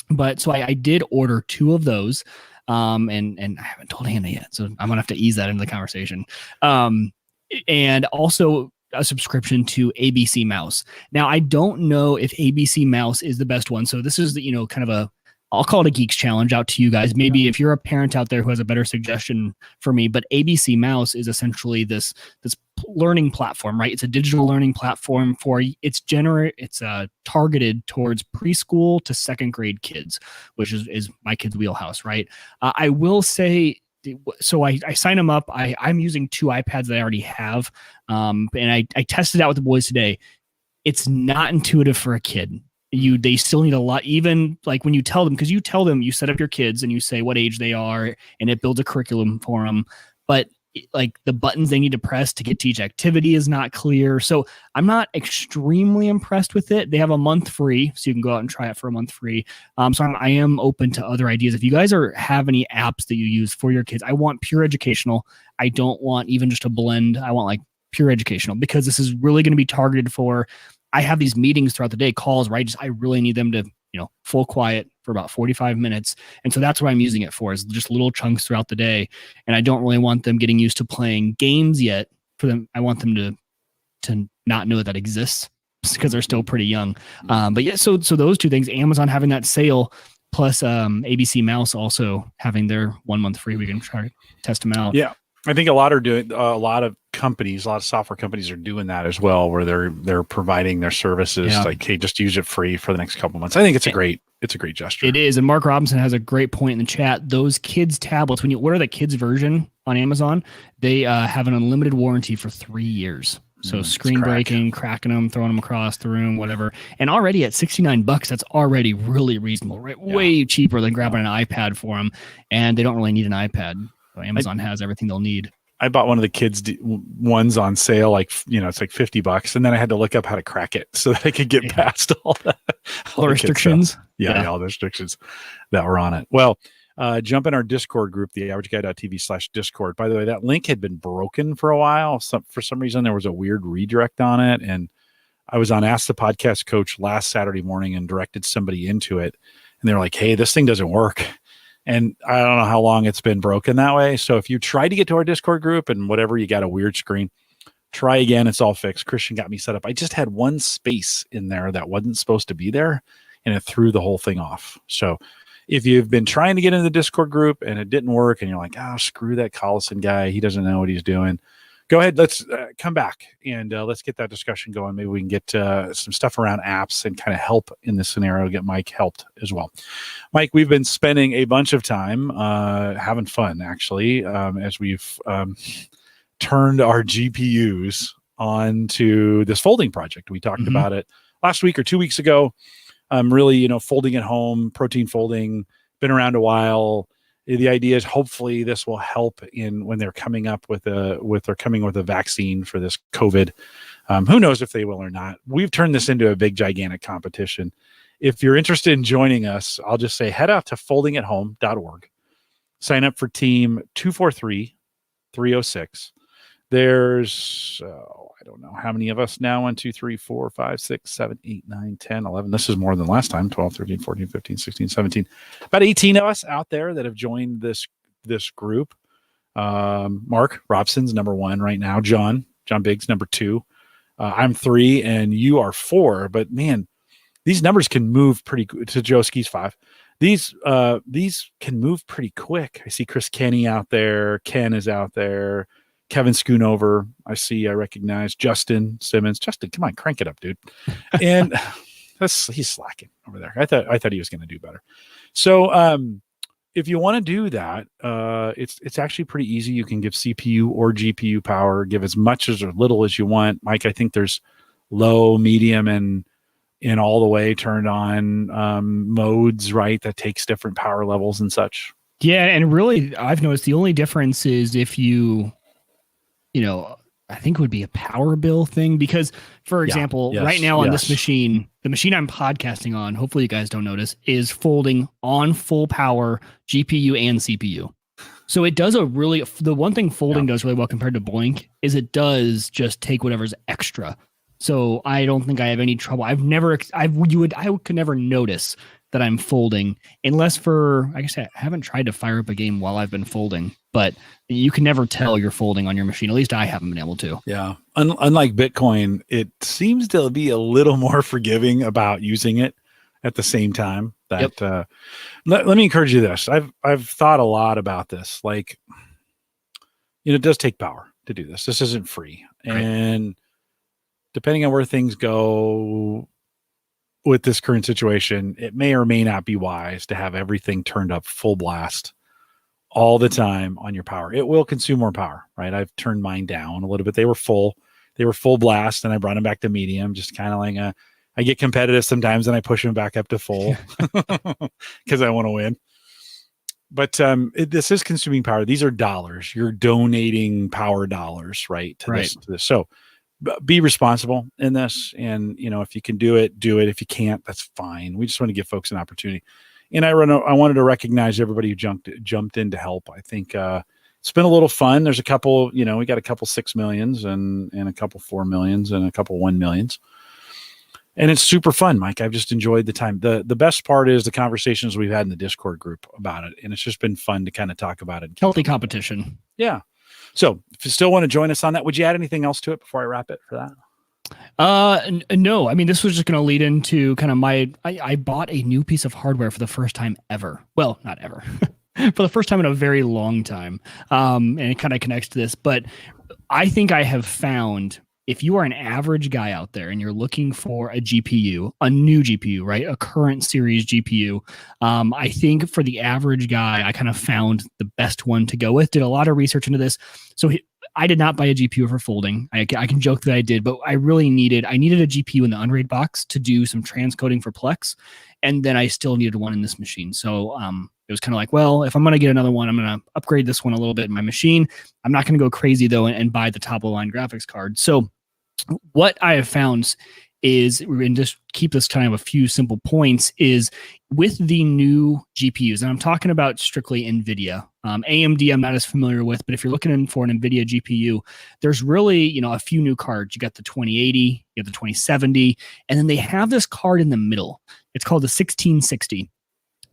But so I did order 2 of those. And I haven't told Hannah yet, so I'm gonna have to ease that into the conversation. And also a subscription to ABC Mouse. Now, I don't know if ABC Mouse is the best one. So this is kind of I'll call it a geeks challenge out to you guys. Maybe if you're a parent out there who has a better suggestion for me, but ABC Mouse is essentially this learning platform, right? It's a digital learning platform it's targeted towards preschool to 2nd grade kids, which is my kid's wheelhouse, right? I will say, so I sign them up. I'm using 2 iPads that I already have. And I tested it out with the boys today. It's not intuitive for a kid. They still need a lot, even like when you tell them, because you tell them, you set up your kids and you say what age they are, and it builds a curriculum for them. But like the buttons they need to press to get to each activity is not clear. So I'm not extremely impressed with it. They have a month free, so you can go out and try it for a month free. So I am open to other ideas. If you guys have any apps that you use for your kids, I want pure educational. I don't want even just a blend. I want like pure educational, because this is really going to be targeted for, I have these meetings throughout the day, calls, right? I really need them to, full quiet for about 45 minutes. And so that's what I'm using it for, is just little chunks throughout the day. And I don't really want them getting used to playing games yet. For them, I want them to not know that exists, because they're still pretty young. But yeah, so those 2 things, Amazon having that sale, plus ABC Mouse also having their 1 month free, we can try to test them out. Yeah. I think a lot of companies, a lot of software companies are doing that as well, where they're providing their services like, hey, just use it free for the next couple months. I think it's a great gesture. It is. And Mark Robinson has a great point in the chat. Those kids tablets, when you order the kids version on Amazon, they have an unlimited warranty for 3 years. So screen breaking, cracking them, throwing them across the room, whatever. And already at $69, that's already really reasonable, right? Yeah. Way cheaper than grabbing an iPad for them. And they don't really need an iPad. So Amazon has everything they'll need. I bought one of the kids ones on sale, like, it's like $50. And then I had to look up how to crack it so that I could get past all the restrictions. All the restrictions that were on it. Well, jump in our Discord group, theaverageguy.tv/Discord. By the way, that link had been broken for a while. For some reason, there was a weird redirect on it. And I was on Ask the Podcast Coach last Saturday morning and directed somebody into it. And they're like, hey, this thing doesn't work. And I don't know how long it's been broken that way. So if you try to get to our Discord group and whatever, you got a weird screen, try again. It's all fixed. Christian got me set up. I just had one space in there that wasn't supposed to be there, and it threw the whole thing off. So if you've been trying to get into the Discord group and it didn't work and you're like, screw that Collison guy, he doesn't know what he's doing, go ahead. Let's come back and let's get that discussion going. Maybe we can get some stuff around apps and kind of help in this scenario, get Mike helped as well. Mike, we've been spending a bunch of time having fun, actually, as we've turned our GPUs onto this folding project. We talked about it last week or 2 weeks ago. Really, folding at home, protein folding, been around a while. The idea is hopefully this will help when they're coming up with a vaccine for this COVID. Who knows if they will or not. We've turned this into a big, gigantic competition. If you're interested in joining us, I'll just say head out to foldingathome.org. Sign up for team 243-306. There's, I don't know how many of us now, 1, 2, 3, 4, 5, 6, 7, 8, 9, 10, 11. This is more than last time, 12, 13, 14, 15, 16, 17. About 18 of us out there that have joined this group. Mark Robson's number 1 right now. John Biggs, number 2. I'm 3, and you are 4. But, man, these numbers can move pretty quick. To Joe Ski's 5. These can move pretty quick. I see Chris Kenny out there. Ken is out there. Kevin Schoonover, I recognize Justin Simmons. Justin, come on, crank it up, dude. And he's slacking over there. I thought he was going to do better. So if you want to do that, it's actually pretty easy. You can give CPU or GPU power, give as much as or little as you want. Mike, I think there's low, medium, and all the way turned on modes, right? That takes different power levels and such. Yeah, and really, I've noticed the only difference is if you I think it would be a power bill thing because, for example, right now on this machine, the machine I'm podcasting on, hopefully you guys don't notice, is folding on full power GPU and CPU. So it does the one thing folding does really well compared to Blink is it does just take whatever's extra. So I don't think I have any trouble. I could never notice that I'm folding unless like I said, I haven't tried to fire up a game while I've been folding, but you can never tell you're folding on your machine. At least I haven't been able to. Yeah. Unlike Bitcoin, it seems to be a little more forgiving about using it at the same time. Let me encourage you this. I've thought a lot about this. Like, it does take power to do this. This isn't free. Right. And depending on where things go with this current situation, it may or may not be wise to have everything turned up full blast all the time on your power. It will consume more power, right? I've turned mine down a little bit. They were full blast, and I brought them back to medium, just kind of like I get competitive sometimes and I push them back up to full because I want to win. But this is consuming power. These are dollars. You're donating power dollars, right? To this. So be responsible in this. And, if you can do it. If you can't, that's fine. We just want to give folks an opportunity. And I wanted to recognize everybody who jumped in to help. I think it's been a little fun. There's a couple, we got a couple 6 millions and a couple 4 millions and a couple 1 millions. And it's super fun, Mike. I've just enjoyed the time. The best part is the conversations we've had in the Discord group about it. And it's just been fun to kind of talk about it. Healthy competition. Yeah. So if you still want to join us on that, would you add anything else to it before I wrap it for that? No, I mean, this was just going to lead into kind of I bought a new piece of hardware for the first time ever. Well, not ever, for the first time in a very long time. And it kind of connects to this, but I think I have found, if you are an average guy out there and you're looking for a GPU, a new GPU, right? A current series GPU, I think for the average guy, I kind of found the best one to go with. Did a lot of research into this. So I did not buy a GPU for folding. I can joke that I did, but I needed a GPU in the Unraid box to do some transcoding for Plex. And then I still needed one in this machine. So it was kind of like, well, if I'm going to get another one, I'm going to upgrade this one a little bit in my machine. I'm not going to go crazy though and buy the top of the line graphics card. So what I have found is, and just keep this kind of a few simple points, is with the new GPUs, and I'm talking about strictly NVIDIA. AMD I'm not as familiar with, but if you're looking for an NVIDIA GPU, there's really, a few new cards. You got the 2080, you have the 2070, and then they have this card in the middle. It's called the 1660.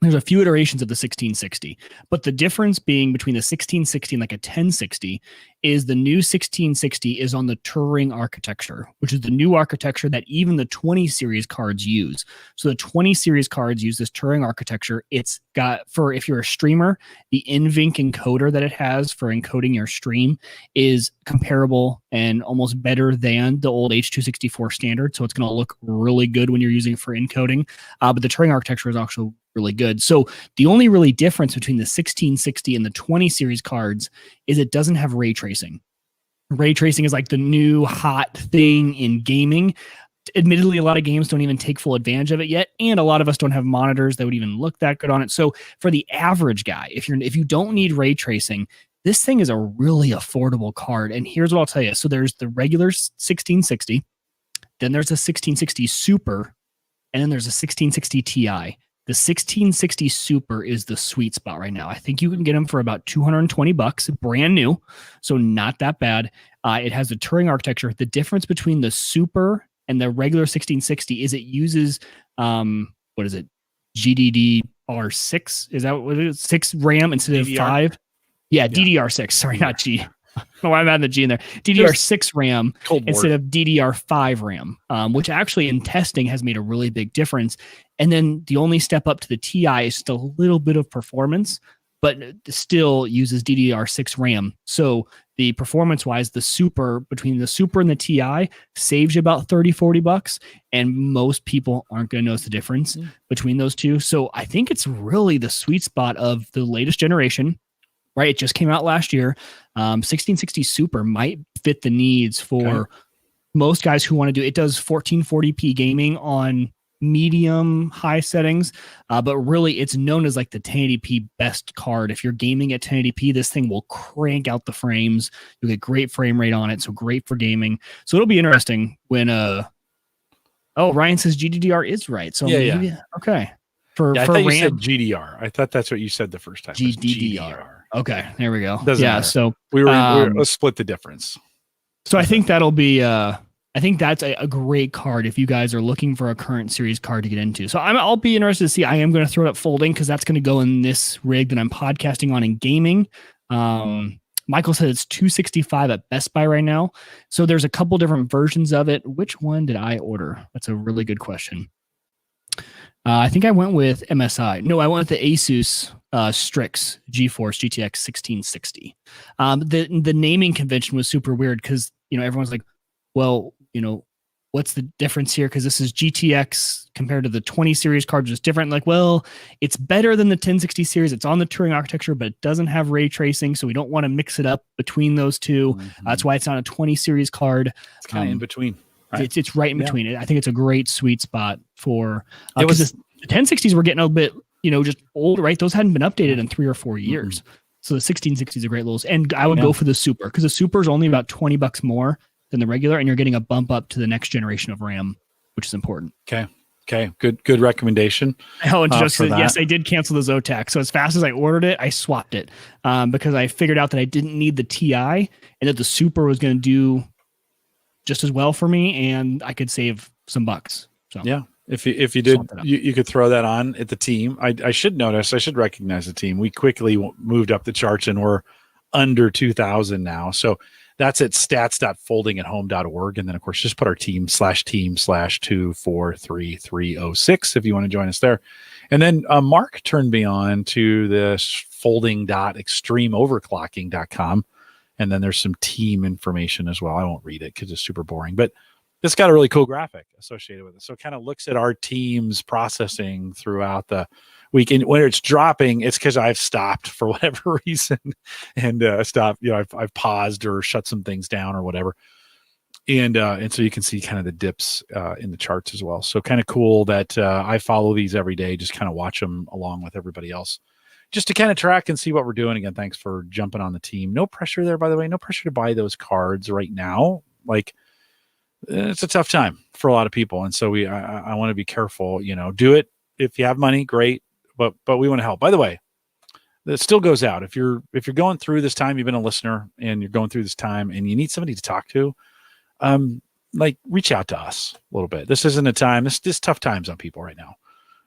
There's a few iterations of the 1660, but the difference being between the 1660 and like a 1060 is the new 1660 is on the Turing architecture, which is the new architecture that even the 20 series cards use. So the 20 series cards use this Turing architecture. It's got, for if you're a streamer, the NVENC encoder that it has for encoding your stream is comparable and almost better than the old H.264 standard. So it's going to look really good when you're using it for encoding. But the Turing architecture is actually really good. So the only really difference between the 1660 and the 20 series cards is it doesn't have ray tracing. Ray tracing is like the new hot thing in gaming. Admittedly, a lot of games don't even take full advantage of it yet, and a lot of us don't have monitors that would even look that good on it. So for the average guy, if you don't need ray tracing, this thing is a really affordable card. And here's what I'll tell you. So there's the regular 1660, then there's a 1660 Super, and then there's a 1660 Ti. The 1660 Super is the sweet spot right now. I think you can get them for about $220, brand new, so not that bad. It has the Turing architecture. The difference between the Super and the regular 1660 is it uses, GDDR6? Is that what it is? 6 RAM instead of 5? Yeah, DDR6. Sorry, not G. I don't know why I'm adding the G in there. DDR6 RAM instead of DDR5 RAM, which actually in testing has made a really big difference. And then the only step up to the TI is just a little bit of performance, but still uses DDR6 RAM. So the performance-wise, between the Super and the TI saves you about $30-$40, and most people aren't going to notice the difference between those two. So I think it's really the sweet spot of the latest generation. Right, it just came out last year. 1660 Super might fit the needs for most guys who want to do it. It does 1440p gaming on medium high settings, but really it's known as like the 1080p best card. If you're gaming at 1080p, this thing will crank out the frames. You'll get great frame rate on it, so great for gaming. So it'll be interesting when Ryan says GDDR is right. So maybe, okay. I thought RAM, you said GDR. I thought that's what you said the first time. GDDR. Okay, there we go. Doesn't matter. So let's split the difference. So I think that'll be I think that's a great card if you guys are looking for a current series card to get into. So I'll be interested to see. I am going to throw it up folding because that's going to go in this rig that I'm podcasting on in gaming. Michael said it's $265 at Best Buy right now. So there's a couple different versions of it. Which one did I order? That's a really good question. I think I went with MSI. No, I went with the Asus Strix GeForce GTX 1660. The naming convention was super weird because everyone's like, well, what's the difference here? Because this is GTX compared to the 20 series cards, is different. Like, well, it's better than the 1060 series. It's on the Turing architecture, but it doesn't have ray tracing, so we don't want to mix it up between those two. That's why it's not a 20 series card. It's kind of in between. Right? It's right in between. I think it's a great sweet spot for because the 1060s were getting a bit, just old, right? Those hadn't been updated in 3 or 4 years. So the 1660s are great little. And I would go for the Super because the Super is only about $20 more than the regular, and you're getting a bump up to the next generation of RAM, which is important. Okay. Good recommendation. Oh, and yes, I did cancel the Zotac. So as fast as I ordered it, I swapped it because I figured out that I didn't need the TI and that the Super was going to do just as well for me, and I could save some bucks. So yeah, if you did, you could throw that on at the team. I should recognize the team. We quickly moved up the charts and we're under 2,000 now. So that's at stats.foldingathome.org. And then of course, just put our team/team/243306 if you want to join us there. And then Mark turned me on to this folding.extremeoverclocking.com. And then there's some team information as well. I won't read it because it's super boring, but it's got a really cool graphic associated with it. So it kind of looks at our team's processing throughout the week. And when it's dropping, it's because I've stopped for whatever reason and stopped, I've paused or shut some things down or whatever. And so you can see kind of the dips in the charts as well. So kind of cool that I follow these every day, just kind of watch them along with everybody else, just to kind of track and see what we're doing. Again, thanks for jumping on the team. No pressure there, by the way. No pressure to buy those cards right now. Like, it's a tough time for a lot of people. And so I want to be careful, do it. If you have money, great. But we want to help. By the way, that still goes out. If you're going through this time, you've been a listener and you're going through this time and you need somebody to talk to, reach out to us a little bit. This isn't a time, this tough times on people right now.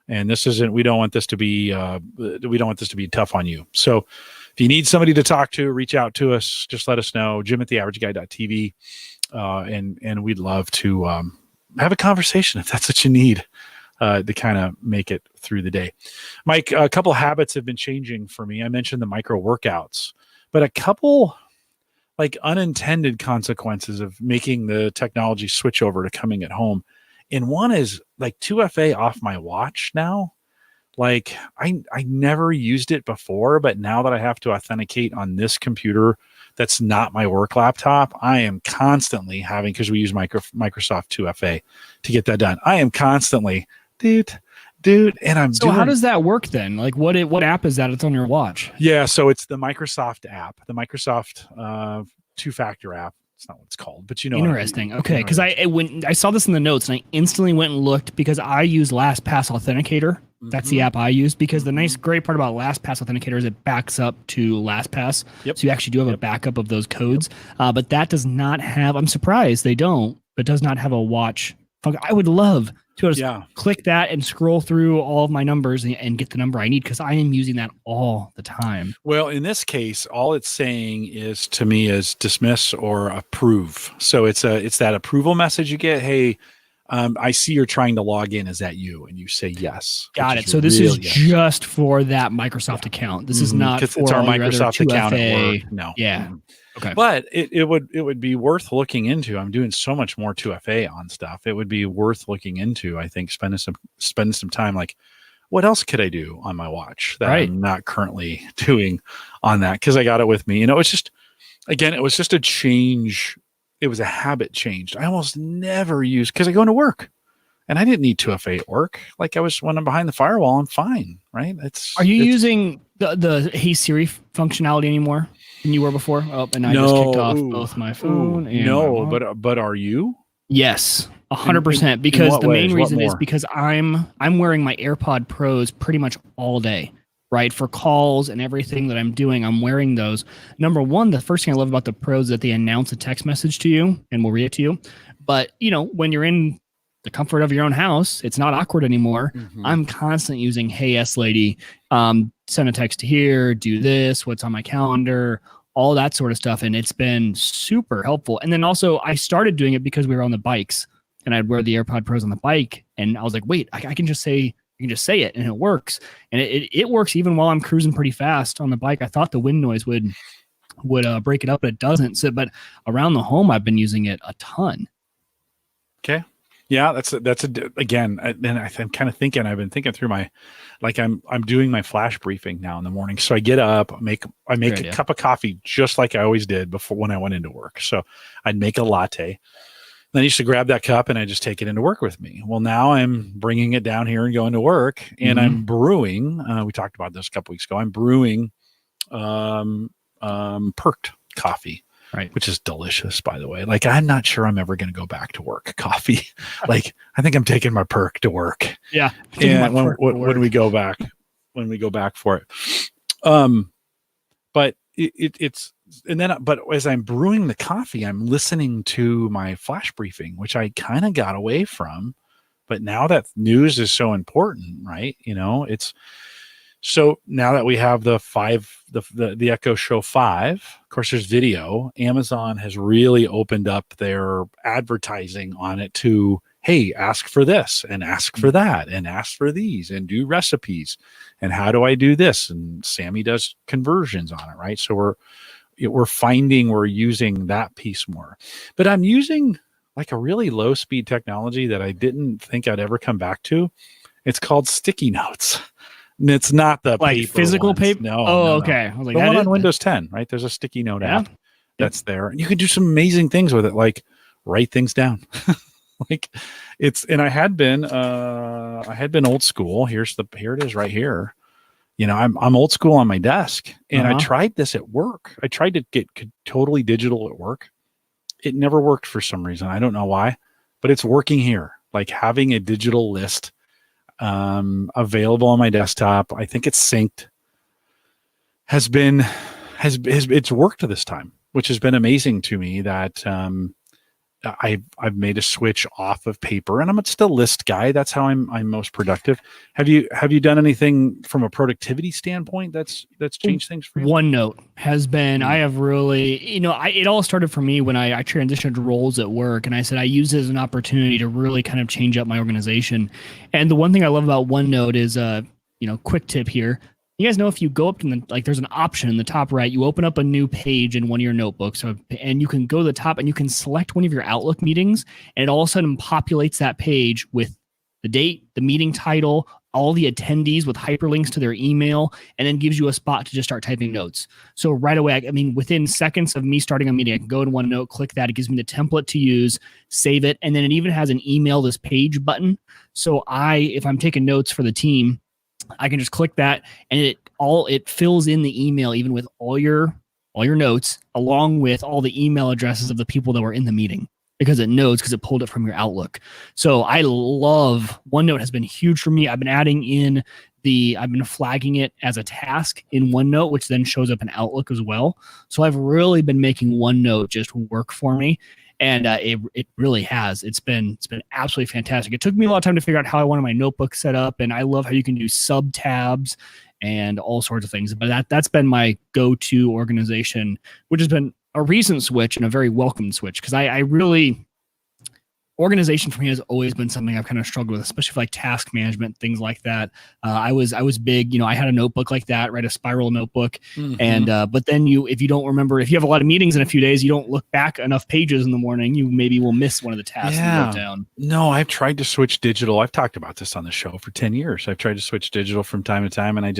And we don't want this to be tough on you. So if you need somebody to talk to, reach out to us. Just let us know, jim@theaverageguy.tv. And we'd love to have a conversation if that's what you need to kind of make it through the day. Mike, a couple habits have been changing for me. I mentioned the micro workouts, but a couple unintended consequences of making the technology switch over to coming at home. And one is 2FA off my watch now. I never used it before, but now that I have to authenticate on this computer that's not my work laptop, I am constantly having, because we use Microsoft 2FA to get that done. I am constantly, dude, and I'm so how does that work then? What app is that? It's on your watch. Yeah, so it's the Microsoft app, the Microsoft two-factor app. It's not what it's called, but Interesting. Okay, because I saw this in the notes and I instantly went and looked because I use LastPass Authenticator. That's the app I use, because the great part about LastPass Authenticator is it backs up to LastPass. Yep. So you actually do have a backup of those codes. But that does not have, I'm surprised they don't, but does not have a watch function. I would love to just click that and scroll through all of my numbers and get the number I need, because I am using that all the time. Well, in this case, all it's saying is to me is dismiss or approve. So it's that approval message you get. Hey, I see you're trying to log in. Is that you? And you say yes. Got it. So this is just for that Microsoft account. This is not for it's our Microsoft account at work. No. Yeah. Okay. But it would be worth looking into. I'm doing so much more 2FA on stuff. It would be worth looking into. I think spending some time. What else could I do on my watch that I'm not currently doing on that? Because I got it with me. It's just, again, it was just a change. It was a habit change. I almost never use, because I go into work and I didn't need 2FA at work. When I'm behind the firewall, I'm fine, right? Are you using the Hey Siri functionality anymore than you were before? Oh, and I just kicked off both my phone and no, but are you? Yes, 100%. Because the main reason is because I'm wearing my AirPod Pros pretty much all day. Right, for calls and everything that I'm doing, I'm wearing those. Number one, the first thing I love about the Pros is that they announce a text message to you and will read it to you. But, when you're in the comfort of your own house, it's not awkward anymore. I'm constantly using, hey, yes, lady, send a text to here, do this, what's on my calendar, all that sort of stuff. And it's been super helpful. And then also I started doing it because we were on the bikes and I'd wear the AirPod Pros on the bike. And I was like, wait, I can just say, you can just say it and it works. And it works even while I'm cruising pretty fast on the bike. I thought the wind noise would break it up, but it doesn't. So, but around the home, I've been using it a ton. Okay. Yeah, again, and I'm kind of thinking, I've been thinking through I'm doing my flash briefing now in the morning. So I get up, I make a cup of coffee just like I always did before when I went into work. So I'd make a latte. Then I used to grab that cup and I just take it into work with me. Well, now I'm bringing it down here and going to work, and I'm brewing. We talked about this a couple weeks ago. I'm brewing perked coffee, right? Which is delicious, by the way. I'm not sure I'm ever going to go back to work coffee. I think I'm taking my perk to work. Yeah. And when we go back for it. But it's. And then, but as I'm brewing the coffee, I'm listening to my flash briefing, which I kind of got away from. But now that news is so important, right? It's so now that we have the Echo Show 5, of course, there's video. Amazon has really opened up their advertising on it to, hey, ask for this and ask for that and ask for these and do recipes. And how do I do this? And Sammy does conversions on it, right? So we're finding we're using that piece more. But I'm using like a really low speed technology that I didn't think I'd ever come back to. It's called sticky notes. And it's not the like paper physical ones. paper. No, Oh, no, okay. no. I was like, The one that on is, Windows 10, right? There's a sticky note yeah. app that's there. And you can do some amazing things with it, like write things down. Like it's, and I had been old school. Here it is right here. You know, I'm old school on my desk, and I tried this at work. I tried to get totally digital at work. It never worked for some reason. I don't know why, but it's working here. Like having a digital list available on my desktop. I think it's synced. Has it's worked this time, which has been amazing to me. That I've made a switch off of paper, and I'm still a list guy. That's how I'm most productive. Have you done anything from a productivity standpoint that's changed things for you? OneNote has been, I have really, it all started for me when I transitioned roles at work, and I said I use it as an opportunity to really kind of change up my organization. And the one thing I love about OneNote is, quick tip here. You guys know if you go up to there's an option in the top right, you open up a new page in one of your notebooks, and you can go to the top and you can select one of your Outlook meetings, and it all of a sudden populates that page with the date, the meeting title, all the attendees with hyperlinks to their email, and then gives you a spot to just start typing notes. So right away, within seconds of me starting a meeting, I can go in OneNote, click that. It gives me the template to use, save it, and then it even has an email this page button. So if I'm taking notes for the team, I can just click that, and it fills in the email, even with all your notes, along with all the email addresses of the people that were in the meeting, because it pulled it from your Outlook. So I love OneNote. Has been huge for me. I've been flagging it as a task in OneNote, which then shows up in Outlook as well. So I've really been making OneNote just work for me. And it really has. It's been absolutely fantastic. It took me a lot of time to figure out how I wanted my notebook set up, and I love how you can do sub tabs and all sorts of things. But that's been my go-to organization, which has been a recent switch and a very welcome switch, because I really, organization for me has always been something I've kind of struggled with, especially for like task management, things like that. I was big, I had a notebook like that, right? A spiral notebook. Mm-hmm. And, but then if you don't remember, if you have a lot of meetings in a few days, you don't look back enough pages in the morning, you maybe will miss one of the tasks you wrote down. No, I've tried to switch digital. I've talked about this on the show for 10 years. I've tried to switch digital from time to time, and I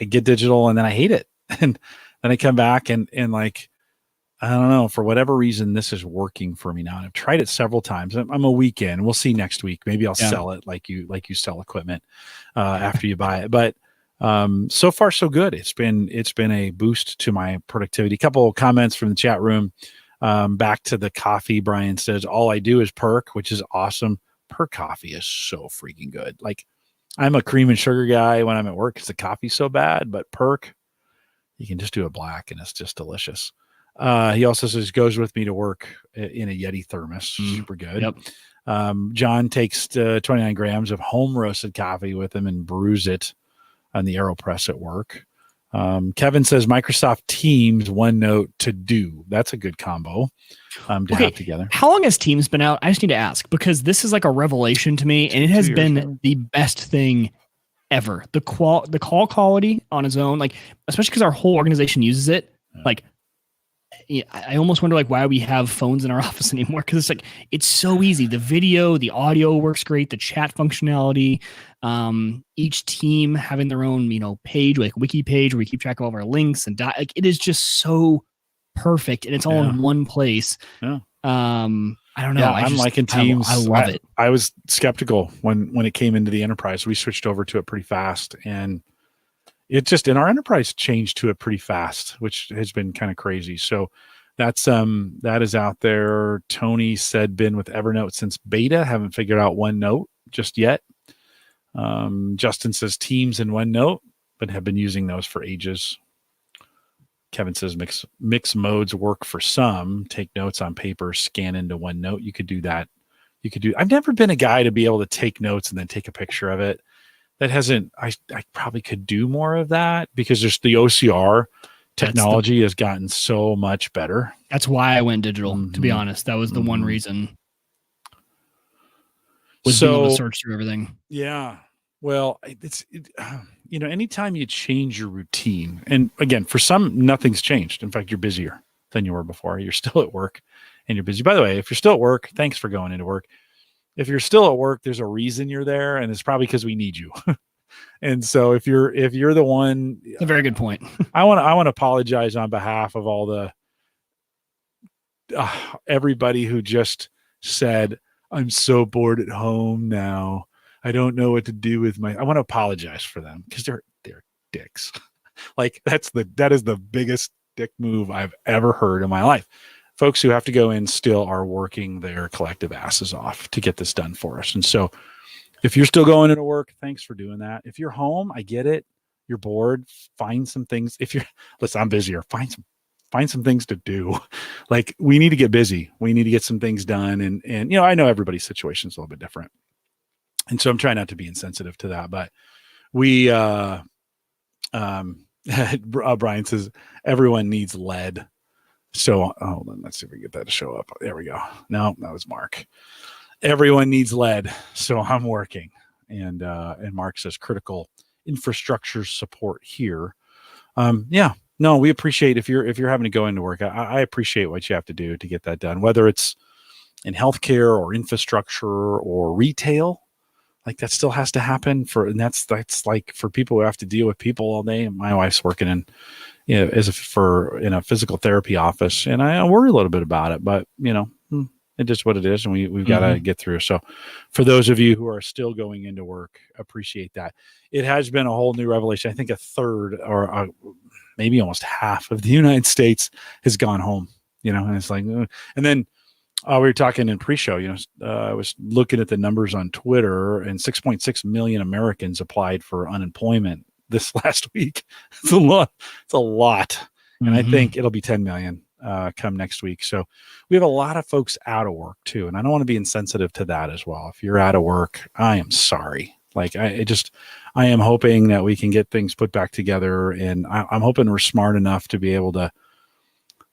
get digital and then I hate it. And then I come back and like, I don't know, for whatever reason, this is working for me now. And I've tried it several times. I'm a weekend. We'll see next week. Maybe I'll sell it like you sell equipment after you buy it. But so far, so good. It's been a boost to my productivity. A couple of comments from the chat room. Back to the coffee, Brian says, all I do is Perk, which is awesome. Perk coffee is so freaking good. Like, I'm a cream and sugar guy when I'm at work because the coffee's so bad. But Perk, you can just do it black, and it's just delicious. He also says goes with me to work in a Yeti thermos. Super good. Yep. John takes 29 grams of home roasted coffee with him and brews it on the AeroPress at work. Kevin says Microsoft Teams, OneNote, To Do. That's a good combo to have together. How long has Teams been out? I just need to ask, because this is like a revelation to me, and it has been the best thing ever. The call quality on its own, like, especially because our whole organization uses it. Like, I almost wonder like why we have phones in our office anymore, because it's like it's so easy. The video, the audio works great. The chat functionality, each team having their own page, like wiki page, where we keep track of all of our links and like it is just so perfect, and it's all in one place. Yeah. I don't know. Yeah, I'm liking Teams. I love it. I was skeptical when it came into the enterprise. We switched over to it pretty fast, and it just in our enterprise changed to it pretty fast, which has been kind of crazy. So that is out there. Tony said been with Evernote since beta, haven't figured out OneNote just yet. Justin says Teams and OneNote, but have been using those for ages. Kevin says mix modes work for some. Take notes on paper, scan into OneNote. You could do that. I've never been a guy to be able to take notes and then take a picture of it. That hasn't, I probably could do more of that, because just the OCR technology has gotten so much better. That's why I went digital, to be honest. That was the one reason. Was being able to search through everything. Yeah. Well, anytime you change your routine, and again, for some, nothing's changed. In fact, you're busier than you were before. You're still at work and you're busy. By the way, if you're still at work, thanks for going into work. If you're still at work, there's a reason you're there, and it's probably because we need you. And so if you're the one, it's a very good point. I want to apologize on behalf of all the everybody who just said, I'm so bored at home now. I don't know what to do with I want to apologize for them because they're dicks. Like that is the biggest dick move I've ever heard in my life. Folks who have to go in still are working their collective asses off to get this done for us. And so if you're still going into work, thanks for doing that. If you're home, I get it. You're bored. Find some things. Listen, I'm busier. Find some things to do. Like, we need to get busy. We need to get some things done. And I know everybody's situation is a little bit different. And so I'm trying not to be insensitive to that, but we, Brian says everyone needs lead. So hold on, let's see if we get that to show up. There we go. No, that was Mark. Everyone needs lead. So I'm working. And Mark says critical infrastructure support here. No, we appreciate if you're having to go into work. I appreciate what you have to do to get that done, whether it's in healthcare or infrastructure or retail. Like, that still has to happen and that's like for people who have to deal with people all day. My wife's working in, in a physical therapy office, and I worry a little bit about it, but it is what it is, and we've got to get through. So for those of you who are still going into work, appreciate that. It has been a whole new revelation. I think a third or maybe almost half of the United States has gone home, and it's like, and then we were talking in pre-show, I was looking at the numbers on Twitter, and 6.6 million Americans applied for unemployment this last week. It's a lot. And I think it'll be 10 million come next week. So we have a lot of folks out of work too. And I don't want to be insensitive to that as well. If you're out of work, I am sorry. Like, I am hoping that we can get things put back together, and I'm hoping we're smart enough to be able to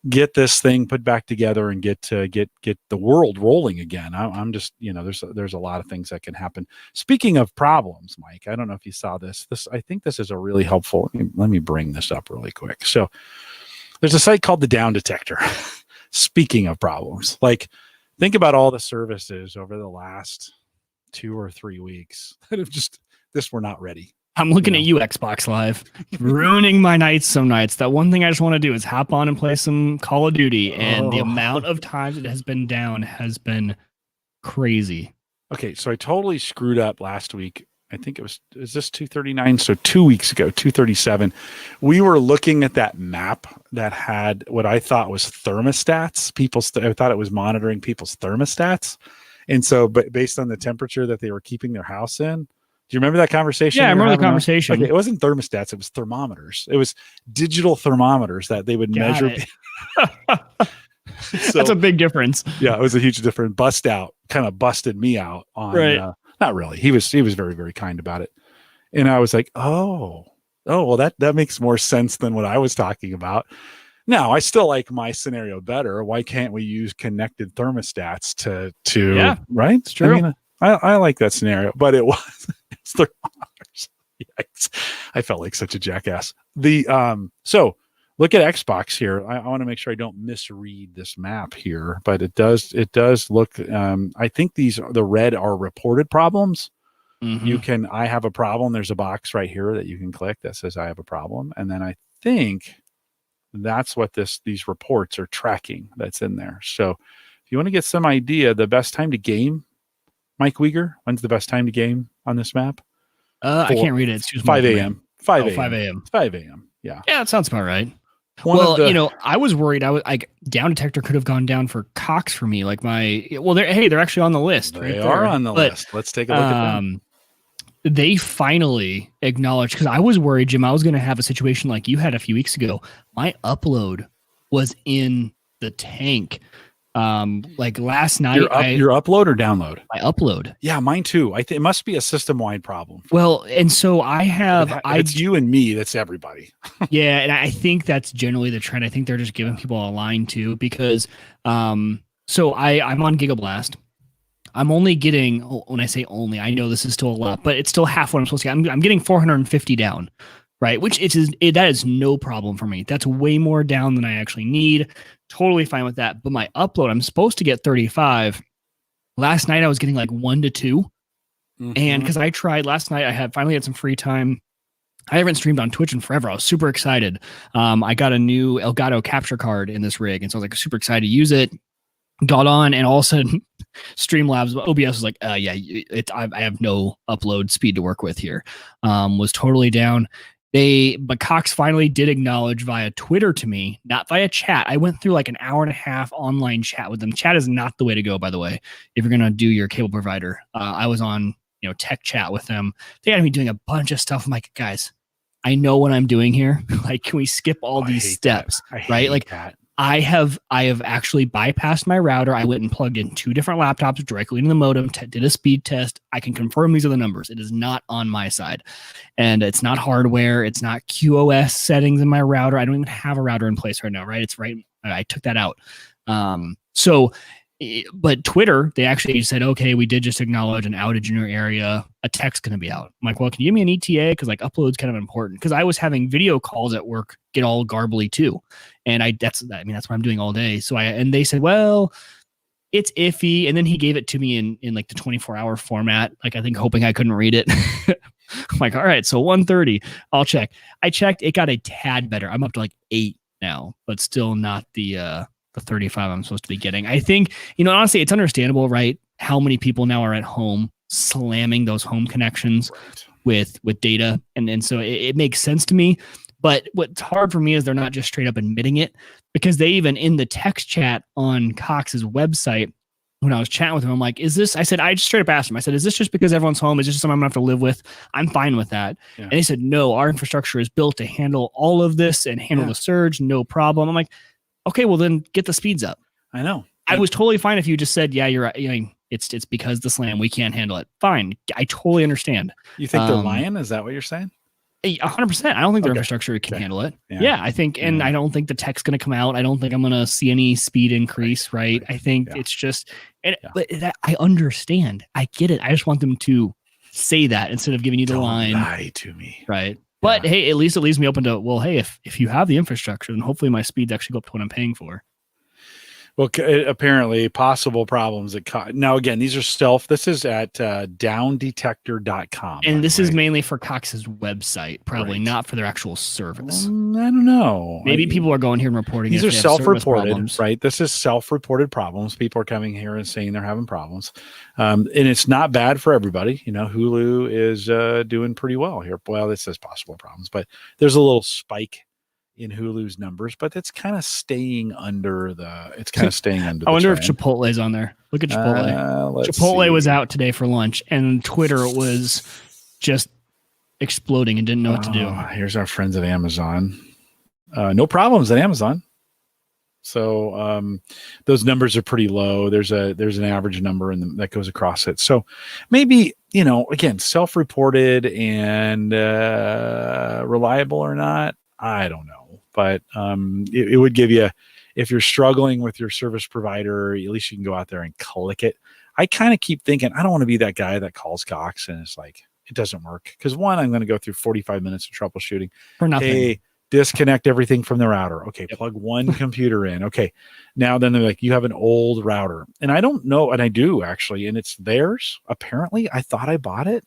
get this thing put back together and get the world rolling again. I'm just, there's a lot of things that can happen. Speaking of problems, Mike, I don't know if you saw this. I think this is a really helpful. Let me bring this up really quick. So there's a site called the Down Detector. Speaking of problems, like, think about all the services over the last 2 or 3 weeks that have we're not ready. I'm looking at you, Xbox Live, ruining my nights some nights. That one thing I just want to do is hop on and play some Call of Duty, and the amount of times it has been down has been crazy. Okay, so I totally screwed up last week. I think is this 239? So 2 weeks ago, 237, we were looking at that map that had what I thought was thermostats. I thought it was monitoring people's thermostats. And so, but based on the temperature that they were keeping their house in, do you remember that conversation? Yeah, I remember the conversation. Okay, it wasn't thermostats; it was thermometers. It was digital thermometers that they would measure. So, that's a big difference. Yeah, it was a huge difference. Kind of busted me out on. Right. Not really. He was very, very kind about it, and I was like, oh, well, that makes more sense than what I was talking about. Now, I still like my scenario better. Why can't we use connected thermostats to yeah, right? It's true. I mean, I like that scenario, but it was thermometers. Yikes. I felt like such a jackass. So look at Xbox here. I want to make sure I don't misread this map here, but it does look, I think the red are reported problems. I have a problem. There's a box right here that you can click that says I have a problem. And then I think that's what these reports are tracking that's in there. So if you want to get some idea, the best time to game, Mike Uyghur, when's the best time to game on this map? I can't read it. It's 5 a.m. 5 a.m. 5 a.m. 5 a.m. Yeah. Yeah, that sounds about right. I was worried. Down Detector could have gone down for Cox for me. Like they're actually on the list. They are on the list. Let's take a look at them. They finally acknowledged, because I was worried, Jim, I was going to have a situation like you had a few weeks ago. My upload was in the tank. Like last night, your upload or download? My upload. Yeah, mine too. It must be a system-wide problem. Well, and so I have. It's you and me. That's everybody. Yeah, and I think that's generally the trend. I think they're just giving people a line too, because so I'm on Gigablast. I'm only getting, when I say only, I know this is still a lot, but it's still half what I'm supposed to get. I'm getting 450 down, right? Which that is no problem for me. That's way more down than I actually need. Totally fine with that. But my upload, I'm supposed to get 35. Last night I was getting like 1 to 2. And because I tried last night, I finally had some free time. I haven't streamed on Twitch in forever. I was super excited. I got a new Elgato capture card in this rig, and so I was like super excited to use it. Got on, and all of a sudden, Streamlabs OBS was like, "Yeah, I have no upload speed to work with here." Was totally down. But Cox finally did acknowledge via Twitter to me, not via chat. I went through like an hour and a half online chat with them. Chat is not the way to go, by the way, if you're gonna do your cable provider. I was on tech chat with them. They had me doing a bunch of stuff. I'm like, guys, I know what I'm doing here. Like, can we skip all these steps? Right? Like that. I have actually bypassed my router. I went and plugged in 2 different laptops directly into the modem, did a speed test. I can confirm these are the numbers. It is not on my side. And it's not hardware. It's not QoS settings in my router. I don't even have a router in place right now, right? It's right. I took that out. But Twitter, they actually said, okay, we did just acknowledge an outage in your area. A tech's going to be out. I'm like, well, can you give me an ETA? Because like upload's kind of important. Because I was having video calls at work get all garbly too, and that's what I'm doing all day. So and they said, well, it's iffy. And then he gave it to me in like the 24-hour format. Like I think hoping I couldn't read it. I'm like, all right, so 1:30, I'll check. I checked. It got a tad better. I'm up to like 8 now, but still not the 35 I'm supposed to be getting. I think, honestly, it's understandable, right? How many people now are at home slamming those home connections with data. And so it makes sense to me. But what's hard for me is they're not just straight up admitting it, because they even in the text chat on Cox's website, when I was chatting with him, I'm like, I just straight up asked him, I said, is this just because everyone's home? Is this just something I'm gonna have to live with? I'm fine with that. Yeah. And he said, no, our infrastructure is built to handle all of this and handle the surge. No problem. I'm like, okay, well then get the speeds up. I know. I was totally fine if you just said, yeah, you're right. It's because the slam, we can't handle it. Fine. I totally understand. You think they're lying? Is that what you're saying? 100%. I don't think their infrastructure can handle it. Yeah, I think, and I don't think the tech's going to come out. I don't think I'm going to see any speed increase, right? I think it's just, but I understand. I get it. I just want them to say that instead of giving you the line. Lie to me. Right. But hey, at least it leaves me open to, well, hey, if you have the infrastructure, then hopefully my speeds actually go up to what I'm paying for. Well, apparently possible problems that now again, these are this is at downdetector.com. And this is mainly for Cox's website, probably not for their actual service. I don't know. Maybe people are going here and reporting. These are self-reported, right? This is self-reported problems. People are coming here and saying they're having problems. And it's not bad for everybody. Hulu is doing pretty well here. Well, this says possible problems, but there's a little spike in Hulu's numbers, but it's kind of staying under the. I wonder if Chipotle's on there. Look at Chipotle. Chipotle was out today for lunch, and Twitter was just exploding and didn't know what to do. Here's our friends at Amazon. No problems at Amazon. So those numbers are pretty low. There's an average number that goes across it. So maybe again, self-reported and reliable or not, I don't know. But it would give you, if you're struggling with your service provider, at least you can go out there and click it. I kind of keep thinking, I don't want to be that guy that calls Cox and it's like, it doesn't work. Because one, I'm going to go through 45 minutes of troubleshooting. For nothing. Hey, disconnect everything from the router. Okay, plug one computer in. Okay, now then they're like, you have an old router. And I don't know, and I do actually, and it's theirs. Apparently, I thought I bought it.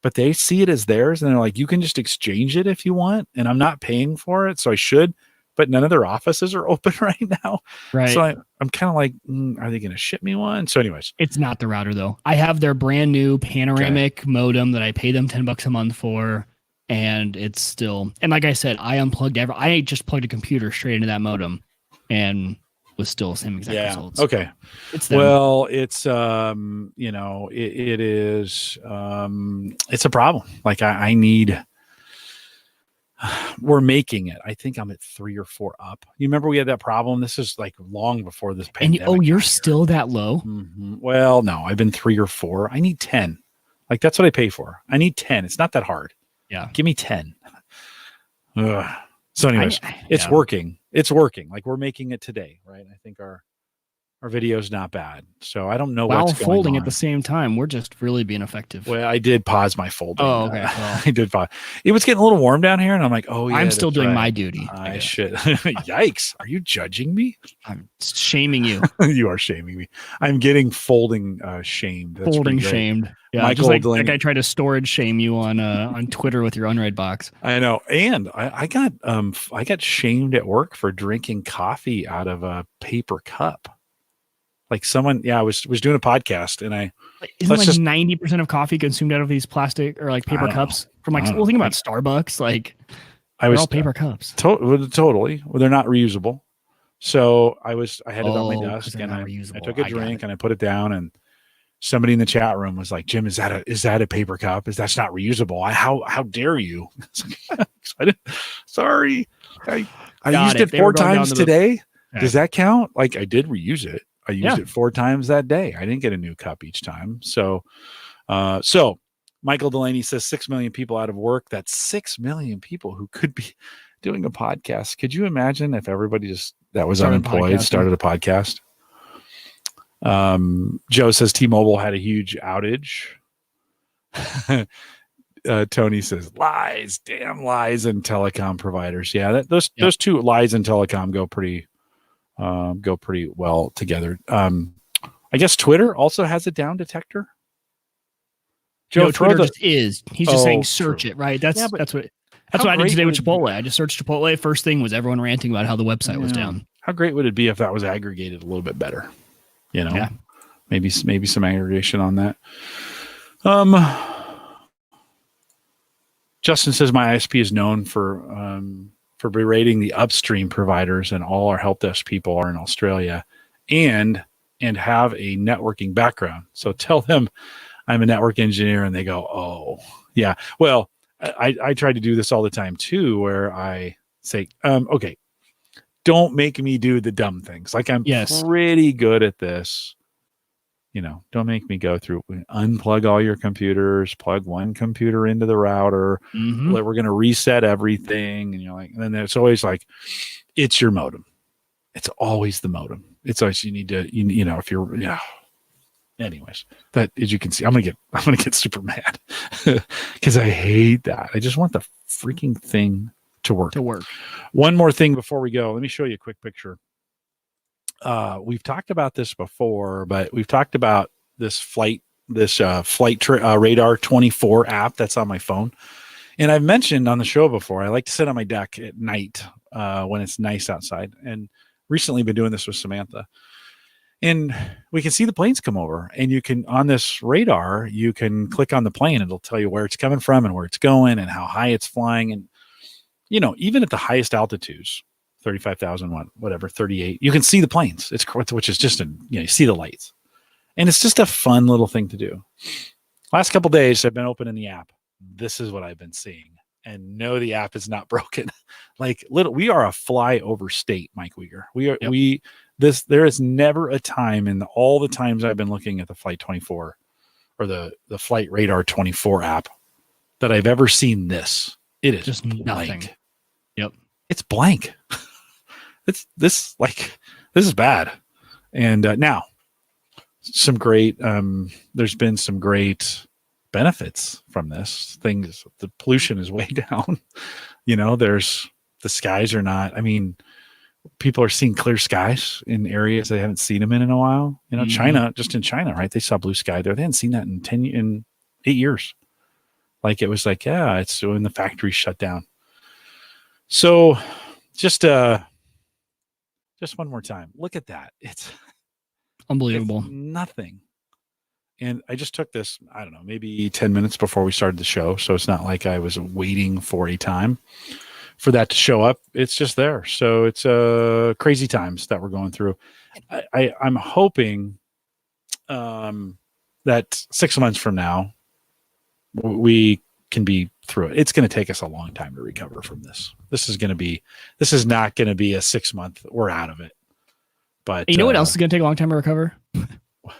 But they see it as theirs, and they're like, you can just exchange it if you want, and I'm not paying for it, so I should. But none of their offices are open right now. Right. So I'm kind of like, are they going to ship me one? So anyways. It's not the router, though. I have their brand new panoramic modem that I pay them $10 a month for, and it's still. And like I said, I unplugged I just plugged a computer straight into that modem, and was still the same exact results. Okay. It's them. Well, it's it is it's a problem. Like I need. We're making it. I think I'm at 3 or 4 up. You remember we had that problem? This is like long before this pandemic. And you're still that low? Mm-hmm. Well, no, I've been 3 or 4. I need 10. Like that's what I pay for. I need 10. It's not that hard. Yeah. Give me 10. Ugh. So anyways, it's working. It's working. Like we're making it today, right? I think our Our video's not bad. So I don't know While what's going folding on. at the same time. We're just really being effective. Well, I did pause my folding. Oh, okay. Well, I did pause. It was getting a little warm down here, and I'm like, oh, yeah. I'm still that's doing right. my duty. I should. Yikes. Are you judging me? I'm shaming you. You are shaming me. I'm getting folding shamed. That's Folding pretty great. shamed. Yeah, Michael just like Delaney. that guy tried to storage shame you on Twitter with your unread box. I know. And I got shamed at work for drinking coffee out of a paper cup. Like someone, I was doing a podcast, and isn't like 90% of coffee consumed out of these plastic or like paper cups from like, well, think about Starbucks, like they're all paper cups. Totally. Well, they're not reusable. So I had it on my desk, and I took a drink and I put it down, and somebody in the chat room was like, Jim, is that a paper cup? That's not reusable. How dare you? Sorry. I used it 4 times today. Does that count? Like, I did reuse it. I used it 4 times that day. I didn't get a new cup each time. So Michael Delaney says 6 million people out of work. That's 6 million people who could be doing a podcast. Could you imagine if everybody that was unemployed started a podcast? Joe says T-Mobile had a huge outage. Tony says lies, damn lies, and telecom providers. Yeah, those two, lies and telecom, go pretty well together. I guess Twitter also has a down detector. Joe, Twitter he's just saying search it, right? That's what I did today with Chipotle. I just searched Chipotle. First thing was everyone ranting about how the website was down. How great would it be if that was aggregated a little bit better? Maybe some aggregation on that. Justin says my ISP is known for berating the upstream providers, and all our help desk people are in Australia and have a networking background. So tell them I'm a network engineer, and they go, oh, yeah. Well, I try to do this all the time too, where I say, okay, don't make me do the dumb things. Like, I'm pretty good at this. Don't make me go through, unplug all your computers, plug one computer into the router. We're going to reset everything. And you're like, and then it's always like, it's your modem. It's always the modem. It's always, you need to, if you're, anyways, that, as you can see, I'm going to get super mad because I hate that. I just want the freaking thing to work. One more thing before we go. Let me show you a quick picture. We've talked about this before, but we've talked about this flight radar 24 app that's on my phone. And I've mentioned on the show before, I like to sit on my deck at night when it's nice outside, and recently been doing this with Samantha. And we can see the planes come over, and you can, on this radar, you can click on the plane. It'll tell you where it's coming from and where it's going and how high it's flying. And, even at the highest altitudes, 35,000, whatever, 38, you can see the planes. Which is just you see the lights, and it's just a fun little thing to do. Last couple of days, I've been opening the app. This is what I've been seeing, and no, the app is not broken. We are a flyover state, Mike Uyghur. There is never a time in all the times I've been looking at the Flight 24 or the Flight Radar 24 app that I've ever seen this. It is just blank. Nothing. Yep. It's blank. This is bad. And now some great, there's been some great benefits from this. The pollution is way down. The skies are not, people are seeing clear skies in areas they haven't seen them in a while. China, in China, right? They saw blue sky there. They hadn't seen that in 8 years. It was like, it's when the factory shut down. So just one more time, look at that. It's unbelievable. It's nothing. And I just took this, I don't know, maybe 10 minutes before we started the show. So it's not like I was waiting for a time for that to show up. It's just there. So it's crazy times that we're going through. I'm hoping that 6 months from now, we can be through it. It's going to take us a long time to recover from this. This is not going to be a 6 month, we're out of it. But you know what else is going to take a long time to recover?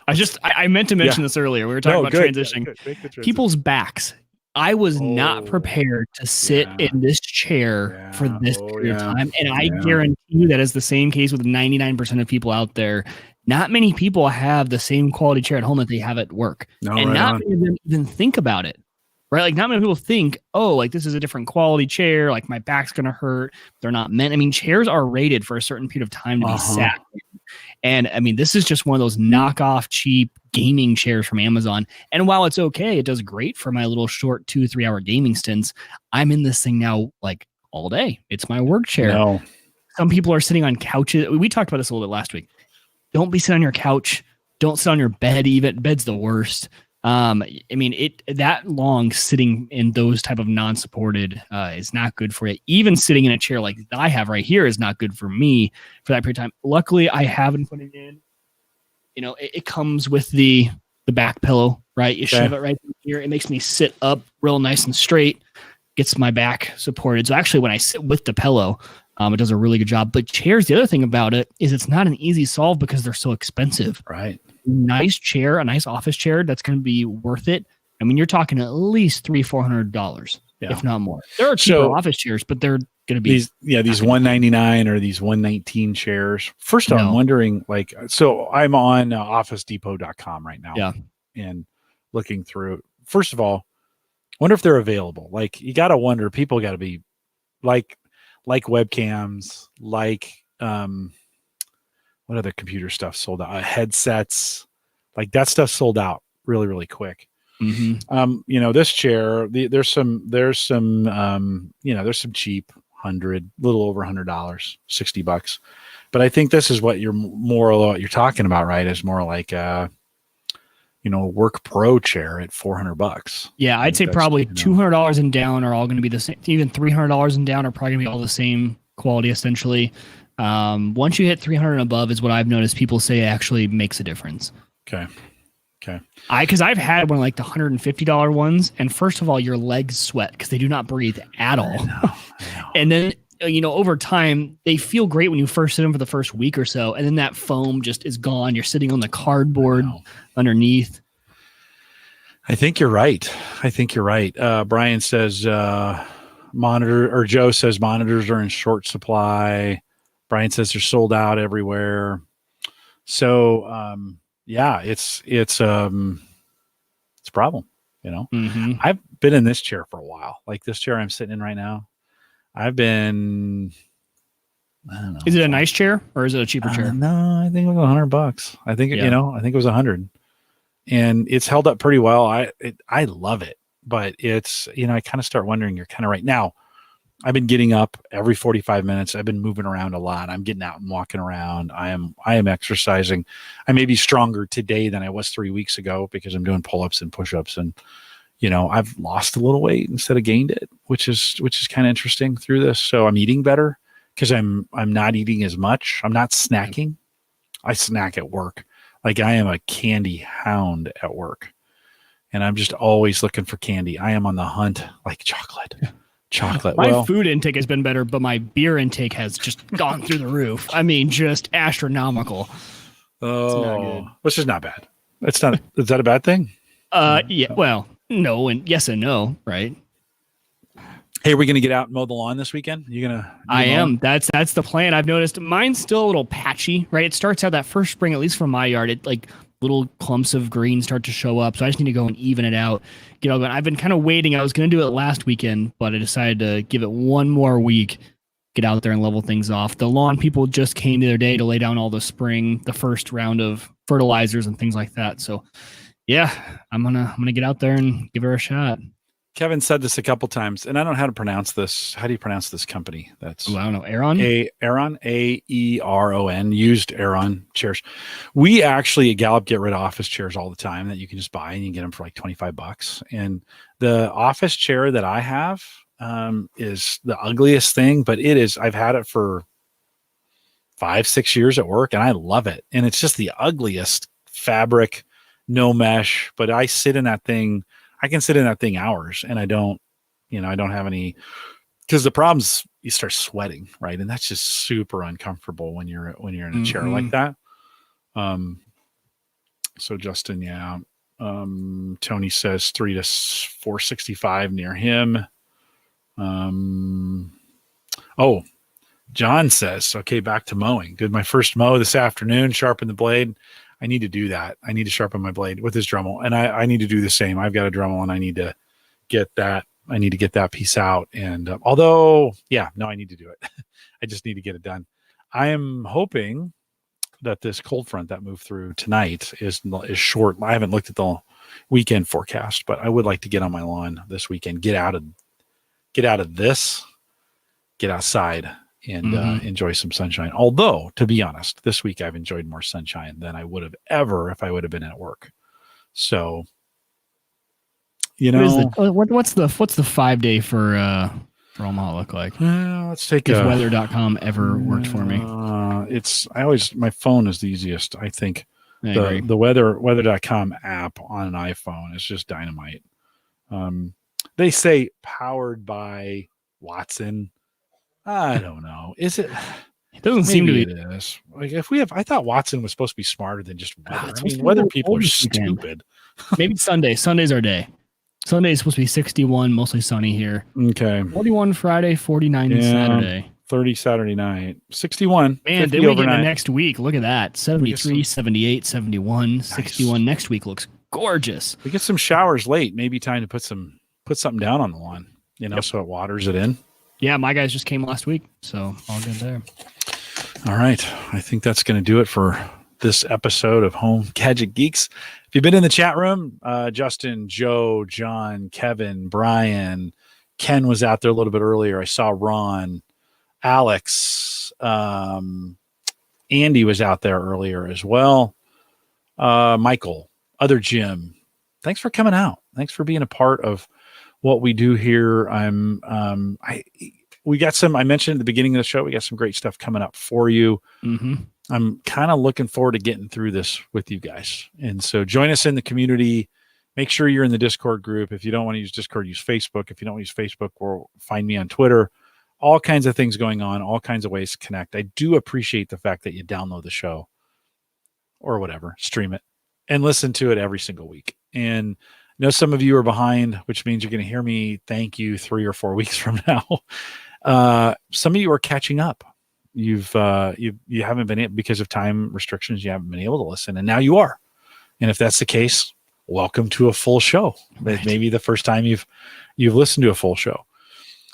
I meant to mention this earlier. We were talking about transitioning. Good. People's backs. I was not prepared to sit in this chair for this period of time. And I guarantee you that is the same case with 99% of people out there. not many people have the same quality chair at home that they have at work. No, and right not on. many of them even think about it, right? Like not many people think, oh, like this is a different quality chair. Like my back's going to hurt. They're not meant. I mean, chairs are rated for a certain period of time to be sat in. And I mean, this is just one of those knockoff cheap gaming chairs from Amazon. And while it's okay, it does great for my little short 2-3 hour gaming stints. I'm in this thing now like all day. It's my work chair. No. Some people are sitting on couches. We talked about this a little bit last week. Don't be sitting on your couch. Don't sit on your bed. Even bed's the worst. I mean, it that long sitting in those type of non-supported is not good for you. Even sitting in a chair like I have right here is not good for me for that period of time. Luckily, I haven't put it in. You know, it comes with the back pillow, right? You shove it right here. It makes me sit up real nice and straight. Gets my back supported. So actually, when I sit with the pillow, it does a really good job. But chairs, the other thing about it is it's not an easy solve because they're so expensive. Right. Nice chair, a nice office chair that's going to be worth it. I mean, you're talking at least $300-$400, if not more. There are cheaper office chairs, but they're going to be these $199 or these $119 chairs. First, I'm wondering, like, so I'm on OfficeDepot.com right now, and looking through. First of all, wonder if they're available. Like, you got to wonder. People got to be like webcams, like what other computer stuff sold out? Headsets, like that stuff sold out really, really quick. Mm-hmm. You know, this chair, there's some cheap little over $100, $60. But I think this is what you're talking about, right? Is more like a work pro chair at $400. Yeah, I'd say probably $200 and down are all going to be the same. Even $300 and down are probably going to be all the same quality essentially. Once you hit 300 and above is what I've noticed people say actually makes a difference. Okay. Because I've had one like the $150 ones, and first of all, your legs sweat because they do not breathe at all. I know. And then over time they feel great when you first sit them for the first week or so, and then that foam just is gone. You're sitting on the cardboard underneath. I think you're right. Brian says Joe says monitors are in short supply. Brian says they're sold out everywhere. So it's a problem. Mm-hmm. I've been in this chair for a while. Like this chair I'm sitting in right now. I don't know. Is it a nice chair or is it a cheaper chair? No, I think it was $100. I think I think it was 100, and it's held up pretty well. I love it, but it's I kind of start wondering. You're kind of right now. I've been getting up every 45 minutes. I've been moving around a lot. I'm getting out and walking around. I am exercising. I may be stronger today than I was 3 weeks ago because I'm doing pull-ups and push-ups, and I've lost a little weight instead of gained it, which is kind of interesting through this. So I'm eating better because I'm not eating as much. I'm not snacking. I snack at work. Like I am a candy hound at work, and I'm just always looking for candy. I am on the hunt, like chocolate. My food intake has been better, but my beer intake has just gone through the roof. I mean, just astronomical. Oh, which is not bad. It's not. Is that a bad thing? Yeah. Well, no, and yes and no, right? Hey, are we going to get out and mow the lawn this weekend? I am. That's the plan. I've noticed mine's still a little patchy, right? It starts out that first spring, at least from my yard, it like little clumps of green start to show up. So I just need to go and even it out. I've been kind of waiting. I was going to do it last weekend, but I decided to give it one more week, get out there and level things off. The lawn people just came the other day to lay down all the first round of fertilizers and things like that. So yeah, I'm going to get out there and give her a shot. Kevin said this a couple times, and I don't know how to pronounce this. How do you pronounce this company? I don't know. Aeron? Aeron, Aeron, used Aeron chairs. We actually at Gallup get rid of office chairs all the time that you can just buy, and you can get them for like $25. And the office chair that I have is the ugliest thing, but I've had it for 5-6 years at work, and I love it. And it's just the ugliest fabric, no mesh, but I sit in that thing. I can sit in that thing hours, and I don't have any, because the problem's you start sweating, right? And that's just super uncomfortable when you're in a chair like that. So Justin, Tony says 3 to 465 near him. John says, okay, back to mowing. Did my first mow this afternoon, sharpen the blade. I need to do that. I need to sharpen my blade with this Dremel, and I need to do the same. I've got a Dremel, and I need to get that. I need to get that piece out. And although, yeah, no, I need to do it. I just need to get it done. I am hoping that this cold front that moved through tonight is short. I haven't looked at the weekend forecast, but I would like to get on my lawn this weekend, get out of this, get outside and enjoy some sunshine. Although, to be honest, this week I've enjoyed more sunshine than I would have ever if I would have been at work. So, what's the 5 day for Omaha look like? Let's take if weather.com ever worked for me. My phone is the easiest. I think the weather.com app on an iPhone is just dynamite. They say powered by Watson. I don't know. Is it? It doesn't seem to be. It is. Like I thought Watson was supposed to be smarter than just weather. I mean, weather people are stupid. Maybe Sunday. Sunday's our day. Sunday is supposed to be 61, mostly sunny here. Okay. 41 Friday, 49 Saturday. 30 Saturday night, 61. Man, then we get the next week. Look at that. 73, 78, 71, nice. 61. Next week looks gorgeous. We get some showers late. Maybe time to put something down on the lawn, so it waters it in. Yeah, my guys just came last week, so all good there. All right. I think that's going to do it for this episode of Home Gadget Geeks. If you've been in the chat room, Justin, Joe, John, Kevin, Brian, Ken was out there a little bit earlier. I saw Ron, Alex, Andy was out there earlier as well. Michael, other Jim. Thanks for coming out. Thanks for being a part of what we do here. We got some, I mentioned at the beginning of the show, we got some great stuff coming up for you. Mm-hmm. I'm kind of looking forward to getting through this with you guys. And so join us in the community. Make sure you're in the Discord group. If you don't want to use Discord, use Facebook. If you don't use Facebook, or find me on Twitter. All kinds of things going on, all kinds of ways to connect. I do appreciate the fact that you download the show or whatever, stream it, and listen to it every single week. And I know some of you are behind, which means you're going to hear me thank you 3 or 4 weeks from now. Some of you are catching up. You haven't been, because of time restrictions, you haven't been able to listen, and now you are. And if that's the case, welcome to a full show. Right. Maybe the first time you've listened to a full show.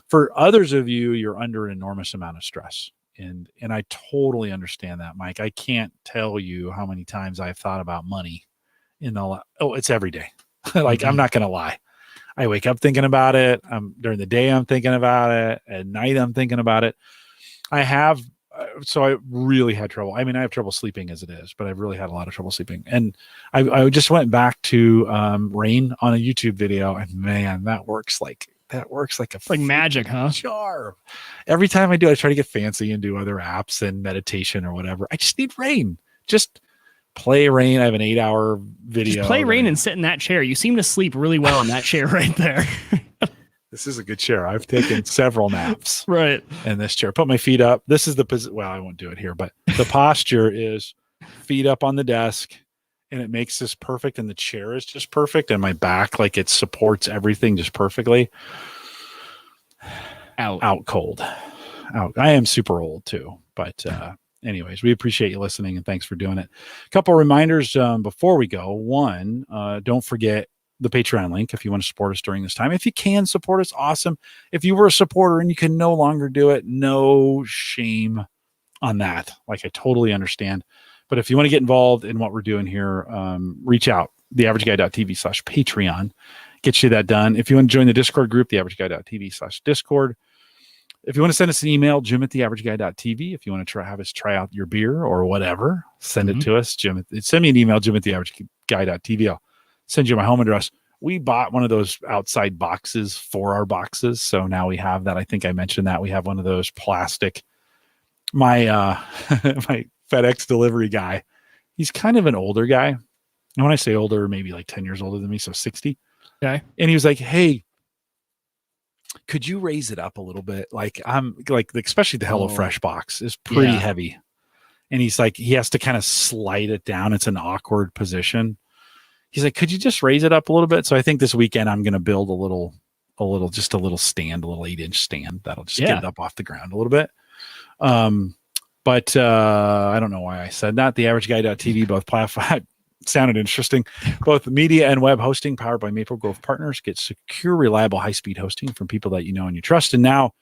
For others of you, you're under an enormous amount of stress. And I totally understand that, Mike. I can't tell you how many times I've thought about money it's every day. Like, I'm not going to lie. I wake up thinking about it. During the day, I'm thinking about it. At night, I'm thinking about it. So I really had trouble. I mean, I have trouble sleeping as it is, but I've really had a lot of trouble sleeping. And I just went back to rain on a YouTube video, and man, that works like magic, huh? Charm. Every time I do, I try to get fancy and do other apps and meditation or whatever. I just need rain. Just play rain. I have an 8-hour video. Just play rain and sit in that chair. You seem to sleep really well in that chair right there. This is a good chair. I've taken several naps right in this chair. Put my feet up. This is the position. Well, I won't do it here, but the posture is feet up on the desk, and it makes this perfect. And the chair is just perfect. And my back, like, it supports everything just perfectly. Out cold. Out. I am super old too, but anyways, we appreciate you listening, and thanks for doing it. A couple of reminders before we go. One, don't forget the Patreon link if you want to support us during this time. If you can support us, awesome. If you were a supporter and you can no longer do it, no shame on that. Like, I totally understand. But if you want to get involved in what we're doing here, reach out. theaverageguy.tv/Patreon gets you that done. If you want to join the Discord group, theaverageguy.tv/Discord. If you want to send us an email, jim@theaverageguy.tv. If you want to have us try out your beer or whatever, send it to us. Send me an email, jim@theaverageguy.tv. I'll send you my home address. We bought one of those outside boxes for our boxes. So now we have that. I think I mentioned that. We have one of those plastic. My my FedEx delivery guy, he's kind of an older guy. And when I say older, maybe like 10 years older than me, so 60. Okay. And he was like, hey, could you raise it up a little bit? Like, I'm like, especially the HelloFresh box is pretty heavy. And he's like, he has to kind of slide it down. It's an awkward position. He's like, could you just raise it up a little bit? So I think this weekend I'm going to build a little stand, a little 8-inch stand that'll just get it up off the ground a little bit. But I don't know why I said that. The Average Guy.tv, both platforms sounded interesting. Both media and web hosting powered by Maple Grove Partners. Get secure, reliable, high-speed hosting from people that you know and you trust. And now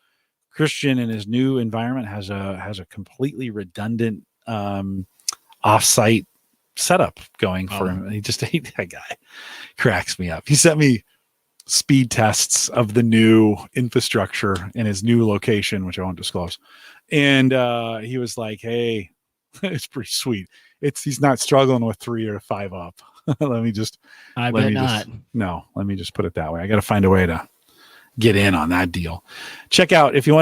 Christian in his new environment has a completely redundant offsite setup going for him. That guy cracks me up. He sent me speed tests of the new infrastructure in his new location, which I won't disclose. And he was like, hey, it's pretty sweet. He's not struggling with 3 or 5 up. let me just put it that way. I got to find a way to get in on that deal. Check out if you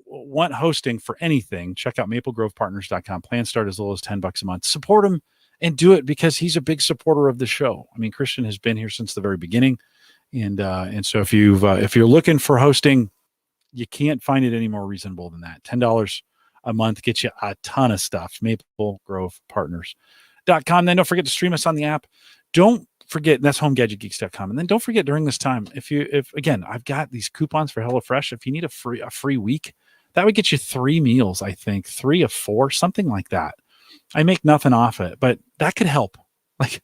want hosting for anything, check out maplegrovepartners.com. Plans start as little as $10 a month. Support him and do it because he's a big supporter of the show. I mean, Christian has been here since the very beginning. And so if you're looking for hosting, you can't find it any more reasonable than that. $10 a month gets you a ton of stuff. maplegrovepartners.com. Then don't forget to stream us on the app. Don't forget, that's homegadgetgeeks.com. And then don't forget during this time, if again, I've got these coupons for HelloFresh. If you need a free week, that would get you 3 meals, I think 3 of 4, something like that. I make nothing off it, but that could help. Like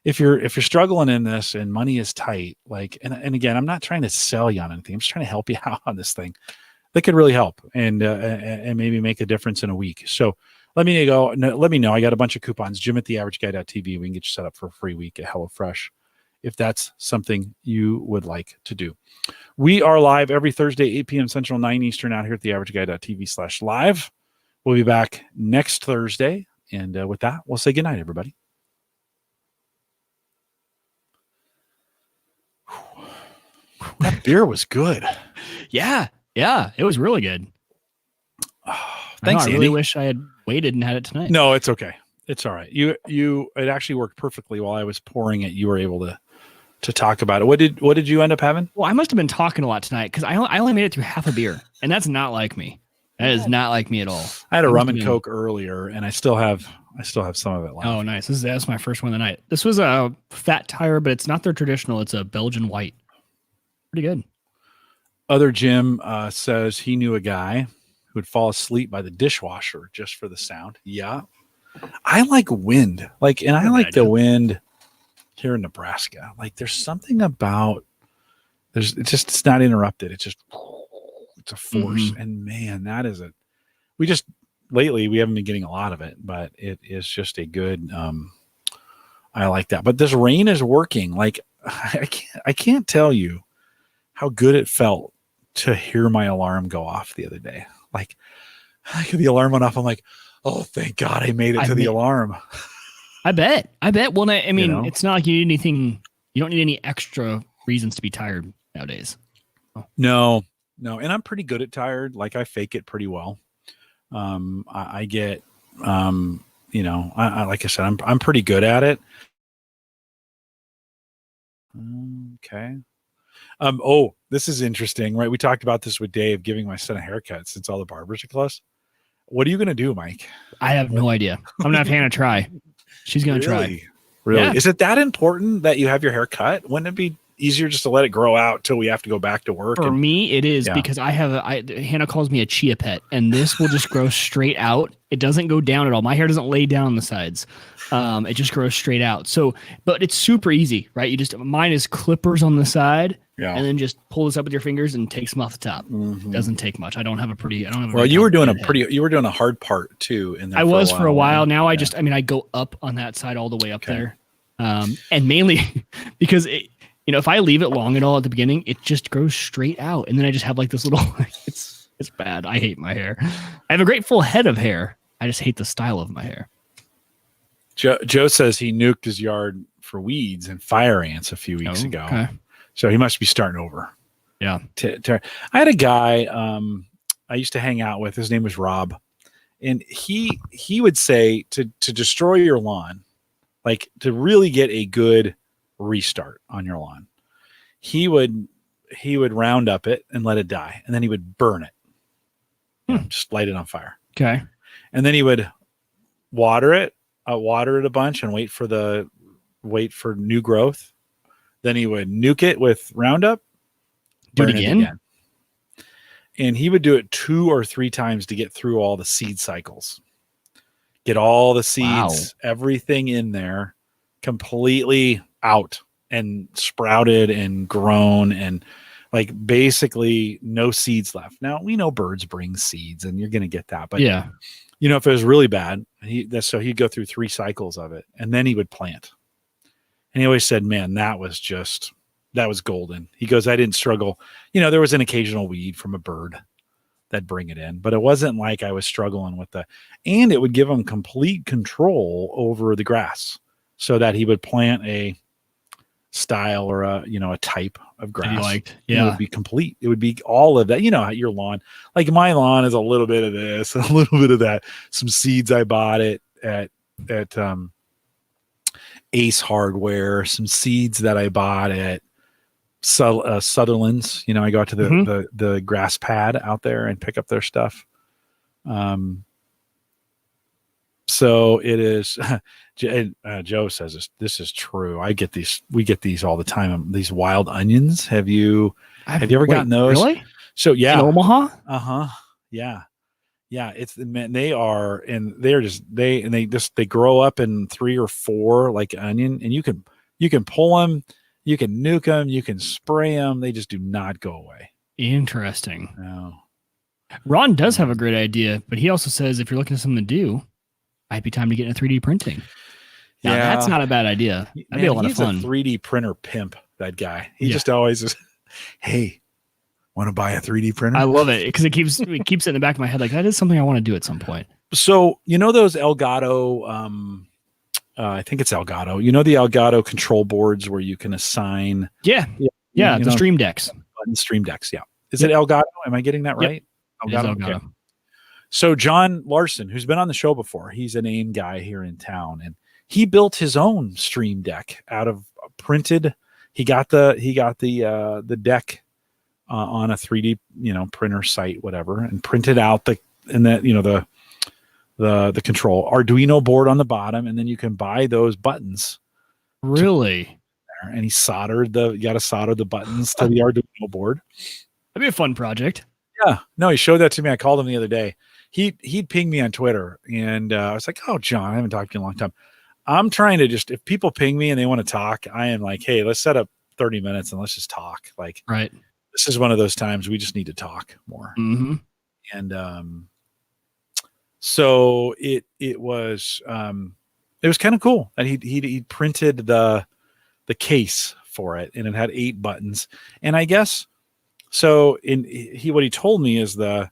if you're struggling in this and money is tight, like, and again, I'm not trying to sell you on anything. I'm just trying to help you out on this thing. That could really help and maybe make a difference in a week. So let me know. I got a bunch of coupons. Jim at theaverageguy.tv. We can get you set up for a free week at HelloFresh if that's something you would like to do. We are live every Thursday, 8 p.m. Central, 9 Eastern out here at theaverageguy.tv/live. We'll be back next Thursday. And with that, we'll say goodnight, everybody. That beer was good. Yeah, it was really good. Oh, thanks. I really wish I had waited and had it tonight. No, it's okay. It's all right. It actually worked perfectly while I was pouring it. You were able to talk about it. What did you end up having? Well, I must have been talking a lot tonight because I only made it through half a beer, and that's not like me. That is not like me at all. I had a rum and Coke earlier, and I still have some of it left. Oh, nice. That's my first one of the night. This was a Fat Tire, but it's not their traditional. It's a Belgian white. Pretty good. Other Jim says he knew a guy who would fall asleep by the dishwasher just for the sound. Yeah. I like wind. I like the wind here in Nebraska. Like there's something about it's not interrupted. It's a force. Mm-hmm. And man, lately we haven't been getting a lot of it, but it is just a good I like that. But this rain is working. Like I can't tell you how good it felt to hear my alarm go off the other day. Like the alarm went off. I'm like, oh, thank God I made it to the alarm. I bet. Well, I mean, It's not like you need anything. You don't need any extra reasons to be tired nowadays. Oh. No. And I'm pretty good at tired. Like I fake it pretty well. I get, like I said, I'm pretty good at it. Okay. This is interesting, right? We talked about this with Dave, giving my son a haircut since all the barbers are closed. What are you going to do, Mike? I have no idea. I'm going to have Hannah try. She's going to try. Really? Yeah. Is it that important that you have your hair cut? Wouldn't it be easier just to let it grow out till we have to go back to work? For me, it is because Hannah calls me a chia pet, and this will just grow straight out. It doesn't go down at all. My hair doesn't lay down on the sides. It just grows straight out. So, but it's super easy, right? Mine is clippers on the side. Yeah. And then just pull this up with your fingers and take some off the top. Mm-hmm. Doesn't take much. I don't have a Well, you were doing a hard part too. I was for a while. Now I go up on that side all the way up there. And mainly because if I leave it long at all at the beginning, it just grows straight out. And then I just have like this little, it's bad. I hate my hair. I have a great full head of hair. I just hate the style of my hair. Joe says he nuked his yard for weeds and fire ants a few weeks ago. Okay. So he must be starting over. Yeah. I had a guy I used to hang out with. His name was Rob. And he would say to destroy your lawn, like to really get a good restart on your lawn, he would round up it and let it die. And then he would burn it. Just light it on fire. Okay. And then he would water it a bunch and wait for new growth. Then he would nuke it with Roundup. Do it again. And he would do it 2 or 3 times to get through all the seed cycles. Get all the seeds, everything in there, completely out and sprouted and grown, and like basically no seeds left. Now we know birds bring seeds, and you're going to get that, but Yeah. you know, if it was really bad, so he'd go through 3 cycles of it, and then he would plant. And he always said, "Man, that was golden." He goes, "I didn't struggle. You know, there was an occasional weed from a bird that bring it in, but it wasn't like I was struggling with and it would give him complete control over the grass, so that he would plant a style or a type of grass he liked. It would be complete. It would be all of that. You know, your lawn, like my lawn is a little bit of this, a little bit of that, some seeds I bought at Ace Hardware, some seeds that I bought at Sutherland's. You know, I go out to the grass pad out there and pick up their stuff. So it is. Joe says this is true. We get these all the time. These wild onions. Have you ever gotten those? Really? So yeah, in Yeah. Omaha. They grow up in 3 or 4 like onion, and you can pull them. You can nuke them. You can spray them. They just do not go away. Interesting. No. Ron does have a great idea, but he also says if you're looking for something to do, might be time to get into 3D printing. Now, that's not a bad idea. That'd be a lot of fun. He's a 3D printer pimp, that guy. He just always is, hey, want to buy a 3D printer? I love it because it keeps it in the back of my head. Like, that is something I want to do at some point. So, you know those Elgato, I think it's Elgato. You know the Elgato control boards where you can assign. Yeah. The Stream Decks. Stream Decks. Yeah. Is it Elgato? Am I getting that right? Elgato. Okay. So John Larson, who's been on the show before, he's an AIM guy here in town, and he built his own Stream Deck out of printed. He got the deck on a 3D printer site, whatever, and printed out the control Arduino board on the bottom, and then you can buy those buttons. Really? And he you got to solder the buttons to the Arduino board. That'd be a fun project. Yeah. No, he showed that to me. I called him the other day. He'd ping me on Twitter, and I was like, "Oh, John, I haven't talked to you in a long time." I'm trying to if people ping me and they want to talk, I am like, "Hey, let's set up 30 minutes and let's just talk." Like, right. This is one of those times we just need to talk more. Mm-hmm. And so it was kind of cool, and he printed the case for it, and it had 8 buttons, and I guess so. What he told me is the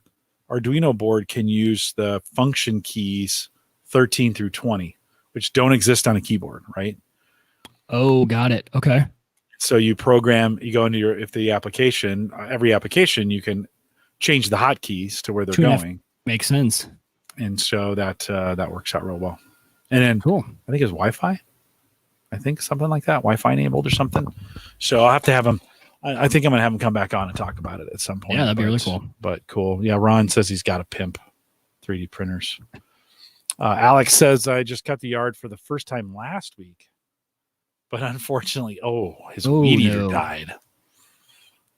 Arduino board can use the function keys 13 through 20, which don't exist on a keyboard, right? Oh, got it. Okay. So you go into every application, you can change the hotkeys to where they're going. Makes sense. And so that works out real well. And then cool. I think it's Wi-Fi. I think something like that, Wi-Fi enabled or something. So I'll have to have him. I think I'm going to have him come back on and talk about it at some point. Yeah, that'd be really cool. But cool. Yeah, Ron says he's got a pimp 3D printers. Alex says, I just cut the yard for the first time last week. But unfortunately, his weed eater died.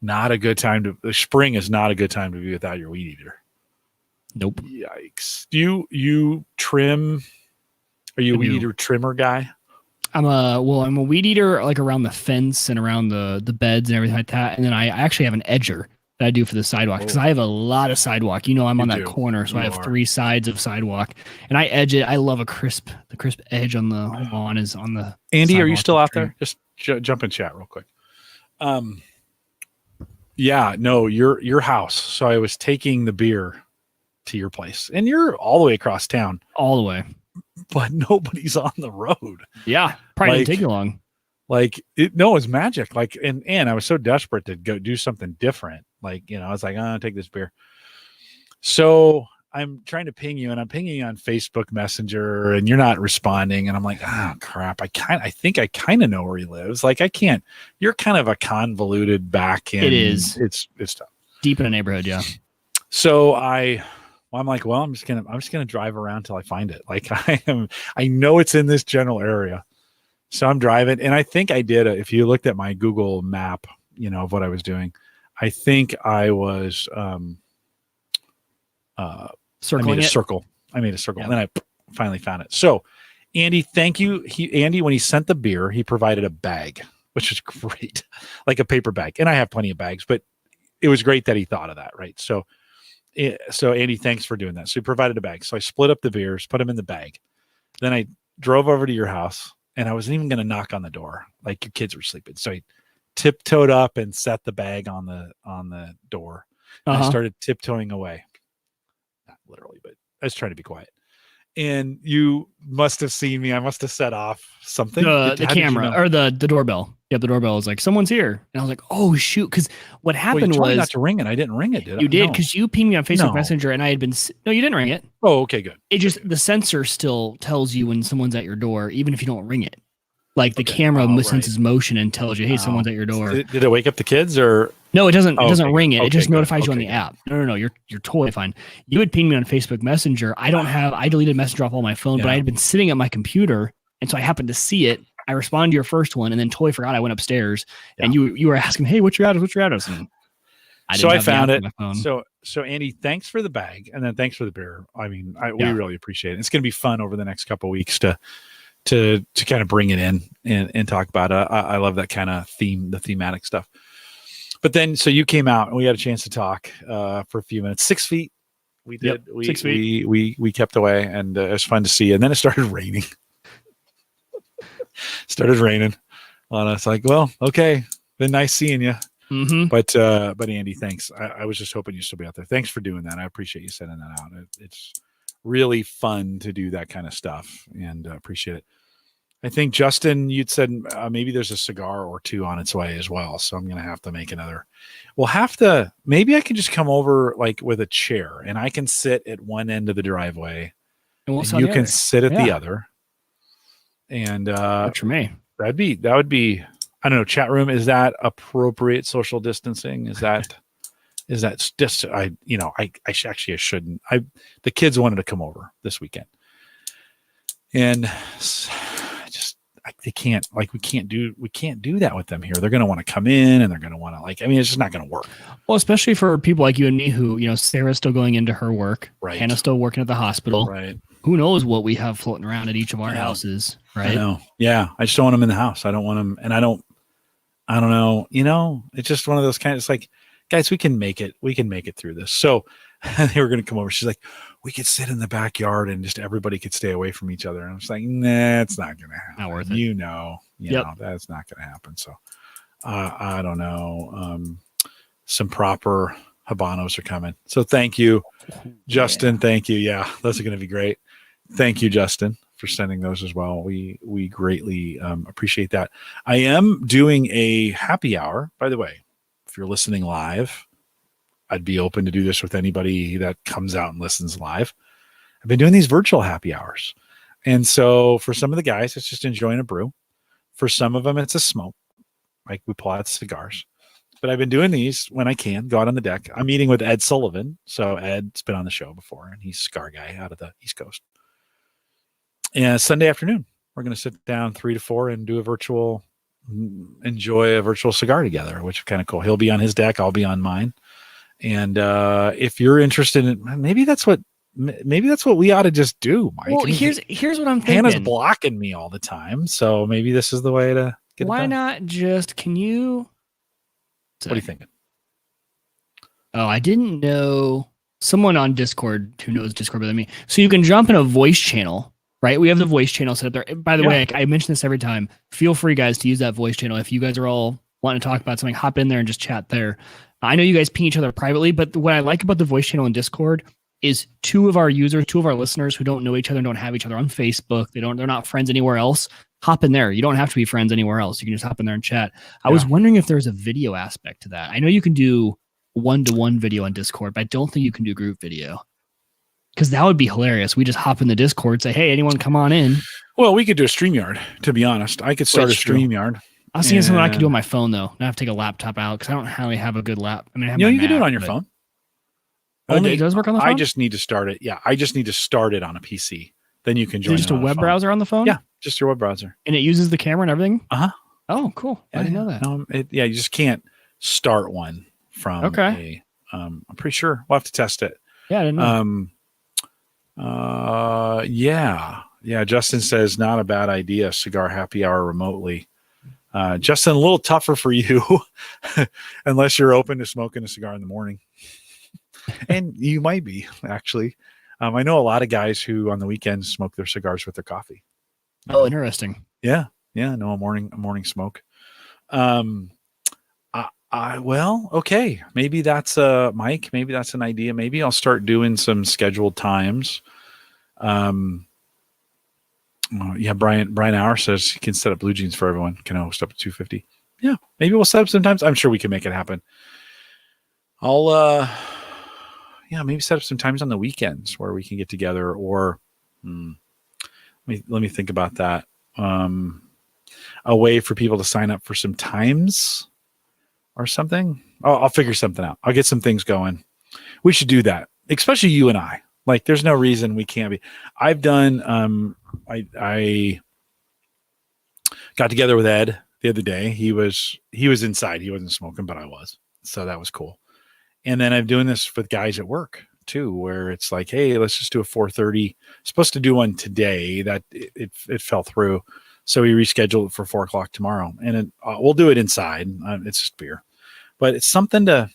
Not a good time spring is not a good time to be without your weed eater. Nope. Yikes. Do you trim? Are you a weed eater trimmer guy? I'm a weed eater, like around the fence and around the beds and everything like that. And then I actually have an edger that I do for the sidewalk because I have a lot of sidewalk. I'm on that corner, so I have 3 sides of sidewalk, and I edge it. I love the crisp edge on the lawn is on the. Andy, are you still out there? Just jump in chat real quick. Yeah, no, your house. So I was taking the beer to your place, and you're all the way across town. All the way. But nobody's on the road. Yeah, probably didn't take you long. It's magic. And I was so desperate to go do something different. I was like, I'll take this beer. So I'm trying to ping you, and I'm pinging you on Facebook Messenger, and you're not responding. And I'm like, oh crap. I think I kind of know where he lives. I can't. You're kind of a convoluted back end. It is. It's tough. Deep in the neighborhood, yeah. So I'm like, well, I'm just gonna drive around till I find it. I know it's in this general area. So I'm driving, and I think I did. If you looked at my Google map, of what I was doing, I think I was Circling I made a it. circle. I made a circle, and then I finally found it. So, Andy, thank you. Andy, when he sent the beer, he provided a bag, which is great, like a paper bag. And I have plenty of bags, but it was great that he thought of that, right? So Andy, thanks for doing that. So he provided a bag. So I split up the beers, put them in the bag. Then I drove over to your house, and I wasn't even going to knock on the door, like your kids were sleeping. So I tiptoed up and set the bag on the door. I started tiptoeing away. Not literally, but I was trying to be quiet. And you must have seen me. I must have set off something. The camera or the doorbell. Yeah, the doorbell was like, someone's here. And I was like, oh, shoot. Because what happened you told was. me not to ring it. I didn't ring it, did I? You did, because you pinged me on Facebook Messenger, and I had been. No, you didn't ring it. Oh, okay, good. It just, the sensor still tells you when someone's at your door, even if you don't ring it. Like the camera senses motion and tells you, hey, someone's at your door. Did it wake up the kids or? No, it doesn't. It doesn't ring it. It just notifies you on the app. No. You're totally fine. You had pinged me on Facebook Messenger. I deleted Messenger off all my phone, but I had been sitting at my computer, and so I happened to see it. I responded to your first one, and then totally forgot. I went upstairs, and you were asking, hey, what's your address? What's your address? And I found it. So Andy, thanks for the bag, and then thanks for the beer. I mean, we really appreciate it. It's going to be fun over the next couple of weeks to kind of bring it in and talk about it. I love that kind of theme, the thematic stuff. But then, so you came out and we had a chance to talk for a few minutes. 6 feet. We did. 6 feet. We kept away, and it was fun to see. And then it started raining. On us. Like, well, okay, been nice seeing you. Mm-hmm. But Andy, thanks. I was just hoping you'd still be out there. Thanks for doing that. I appreciate you sending that out. It's really fun to do that kind of stuff, and appreciate it. I think Justin, you'd said maybe there's a cigar or two on its way as well. So I'm going to have to make another. Maybe I can just come over like with a chair, and I can sit at one end of the driveway, and you can sit at the other. And works for me. That would be, I don't know, chat room. Is that appropriate social distancing? Is that just, I shouldn't. The kids wanted to come over this weekend, and we can't do that with them here. They're going to want to come in, and they're going to want to it's just not going to work. Well, especially for people like you and me who, Sarah's still going into her work. Right. Hannah's still working at the hospital. Right. Who knows what we have floating around at each of our houses. Right. I know. Yeah. I just don't want them in the house. I don't want them. And I don't know, it's just one of those it's like, guys, we can make it. We can make it through this. So they were going to come over. She's like, we could sit in the backyard and just everybody could stay away from each other. And I was like, nah, it's not going to happen. Not worth it. You know, that's not going to happen. So I don't know. Some proper Habanos are coming. So thank you, Justin. Yeah. Thank you. Yeah, those are going to be great. Thank you, Justin, for sending those as well. We greatly appreciate that. I am doing a happy hour, by the way. If you're listening live, I'd be open to do this with anybody that comes out and listens live. I've been doing these virtual happy hours. And so for some of the guys, it's just enjoying a brew. For some of them, it's a smoke. Like we pull out cigars. But I've been doing these when I can, go out on the deck. I'm meeting with Ed Sullivan. So Ed's been on the show before, and he's a cigar guy out of the East Coast. And Sunday afternoon, we're going to sit down 3 to 4 and do enjoy a virtual cigar together, which is kind of cool. He'll be on his deck. I'll be on mine. And if you're interested in, maybe that's what we ought to just do, Mike. Well, here's what I'm thinking. Hannah's blocking me all the time, so maybe this is the way to get it done. Why not just? Can you? What are you thinking? Oh, I didn't know. Someone on Discord who knows Discord better than me. So you can jump in a voice channel, right? We have the voice channel set up there. By the way, I mention this every time. Feel free, guys, to use that voice channel. If you guys are all wanting to talk about something, hop in there and just chat there. I know you guys ping each other privately, but what I like about the voice channel in Discord is two of our listeners who don't know each other and don't have each other on Facebook. They're not friends anywhere else. Hop in there. You don't have to be friends anywhere else. You can just hop in there and chat. I was wondering if there's a video aspect to that. I know you can do one-to-one video on Discord, but I don't think you can do group video. Because that would be hilarious. We just hop in the Discord, say, hey, anyone come on in. Well, we could do a StreamYard, to be honest. I could start a StreamYard. I was thinking something I could do on my phone, though. Not have to take a laptop out, because I don't really have a good lap. I mean, you can do it on your phone. It does work on the phone? I just need to start it. Yeah, I just need to start it on a PC. Then you can join. Is it just a web browser on the phone? Yeah, just your web browser. And it uses the camera and everything? Uh-huh. Oh, cool. I didn't know that. You just can't start one from I'm pretty sure we'll have to test it. Yeah, I didn't know. Yeah. Justin says not a bad idea. Cigar happy hour remotely. Justin, a little tougher for you, unless you're open to smoking a cigar in the morning, and you might be actually. I know a lot of guys who on the weekends smoke their cigars with their coffee. Oh, interesting. Yeah. No, a morning smoke. Well, okay. Maybe that's Mike. Maybe that's an idea. Maybe I'll start doing some scheduled times. Yeah, Brian Hour says he can set up blue jeans for everyone. Can host up to 250. Yeah, maybe we'll set up sometimes. I'm sure we can make it happen. I'll maybe set up some times on the weekends where we can get together, or let me think about that. A way for people to sign up for some times or something. I'll figure something out. I'll get some things going. We should do that, especially you and I. Like, there's no reason we can't be. I've done. I got together with Ed the other day. He was inside. He wasn't smoking, but I was. So that was cool. And then I'm doing this with guys at work too, where it's like, hey, let's just do a 4:30. Supposed to do one today. That it fell through. So we rescheduled it for 4:00 tomorrow, and we'll do it inside. It's just beer, but it's something to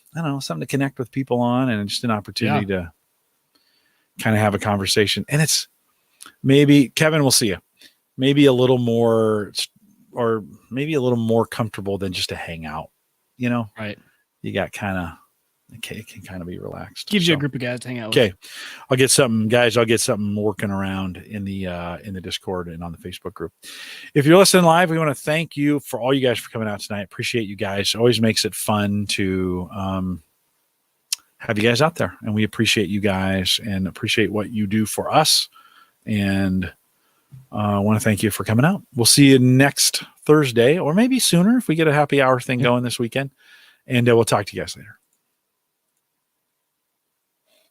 connect with people on, and just an opportunity to kind of have a conversation. And it's maybe, Kevin, we'll see you. Maybe a little more, or maybe a little more comfortable than just a hangout. Right? You got kind of. Okay, it can kind of be relaxed. Gives you a group of guys to hang out with. Okay. I'll get something working around in the Discord and on the Facebook group. If you're listening live, we want to thank you for all you guys for coming out tonight. Appreciate you guys. It always makes it fun to have you guys out there, and we appreciate you guys and appreciate what you do for us. And I want to thank you for coming out. We'll see you next Thursday, or maybe sooner if we get a happy hour thing going this weekend. And we'll talk to you guys later.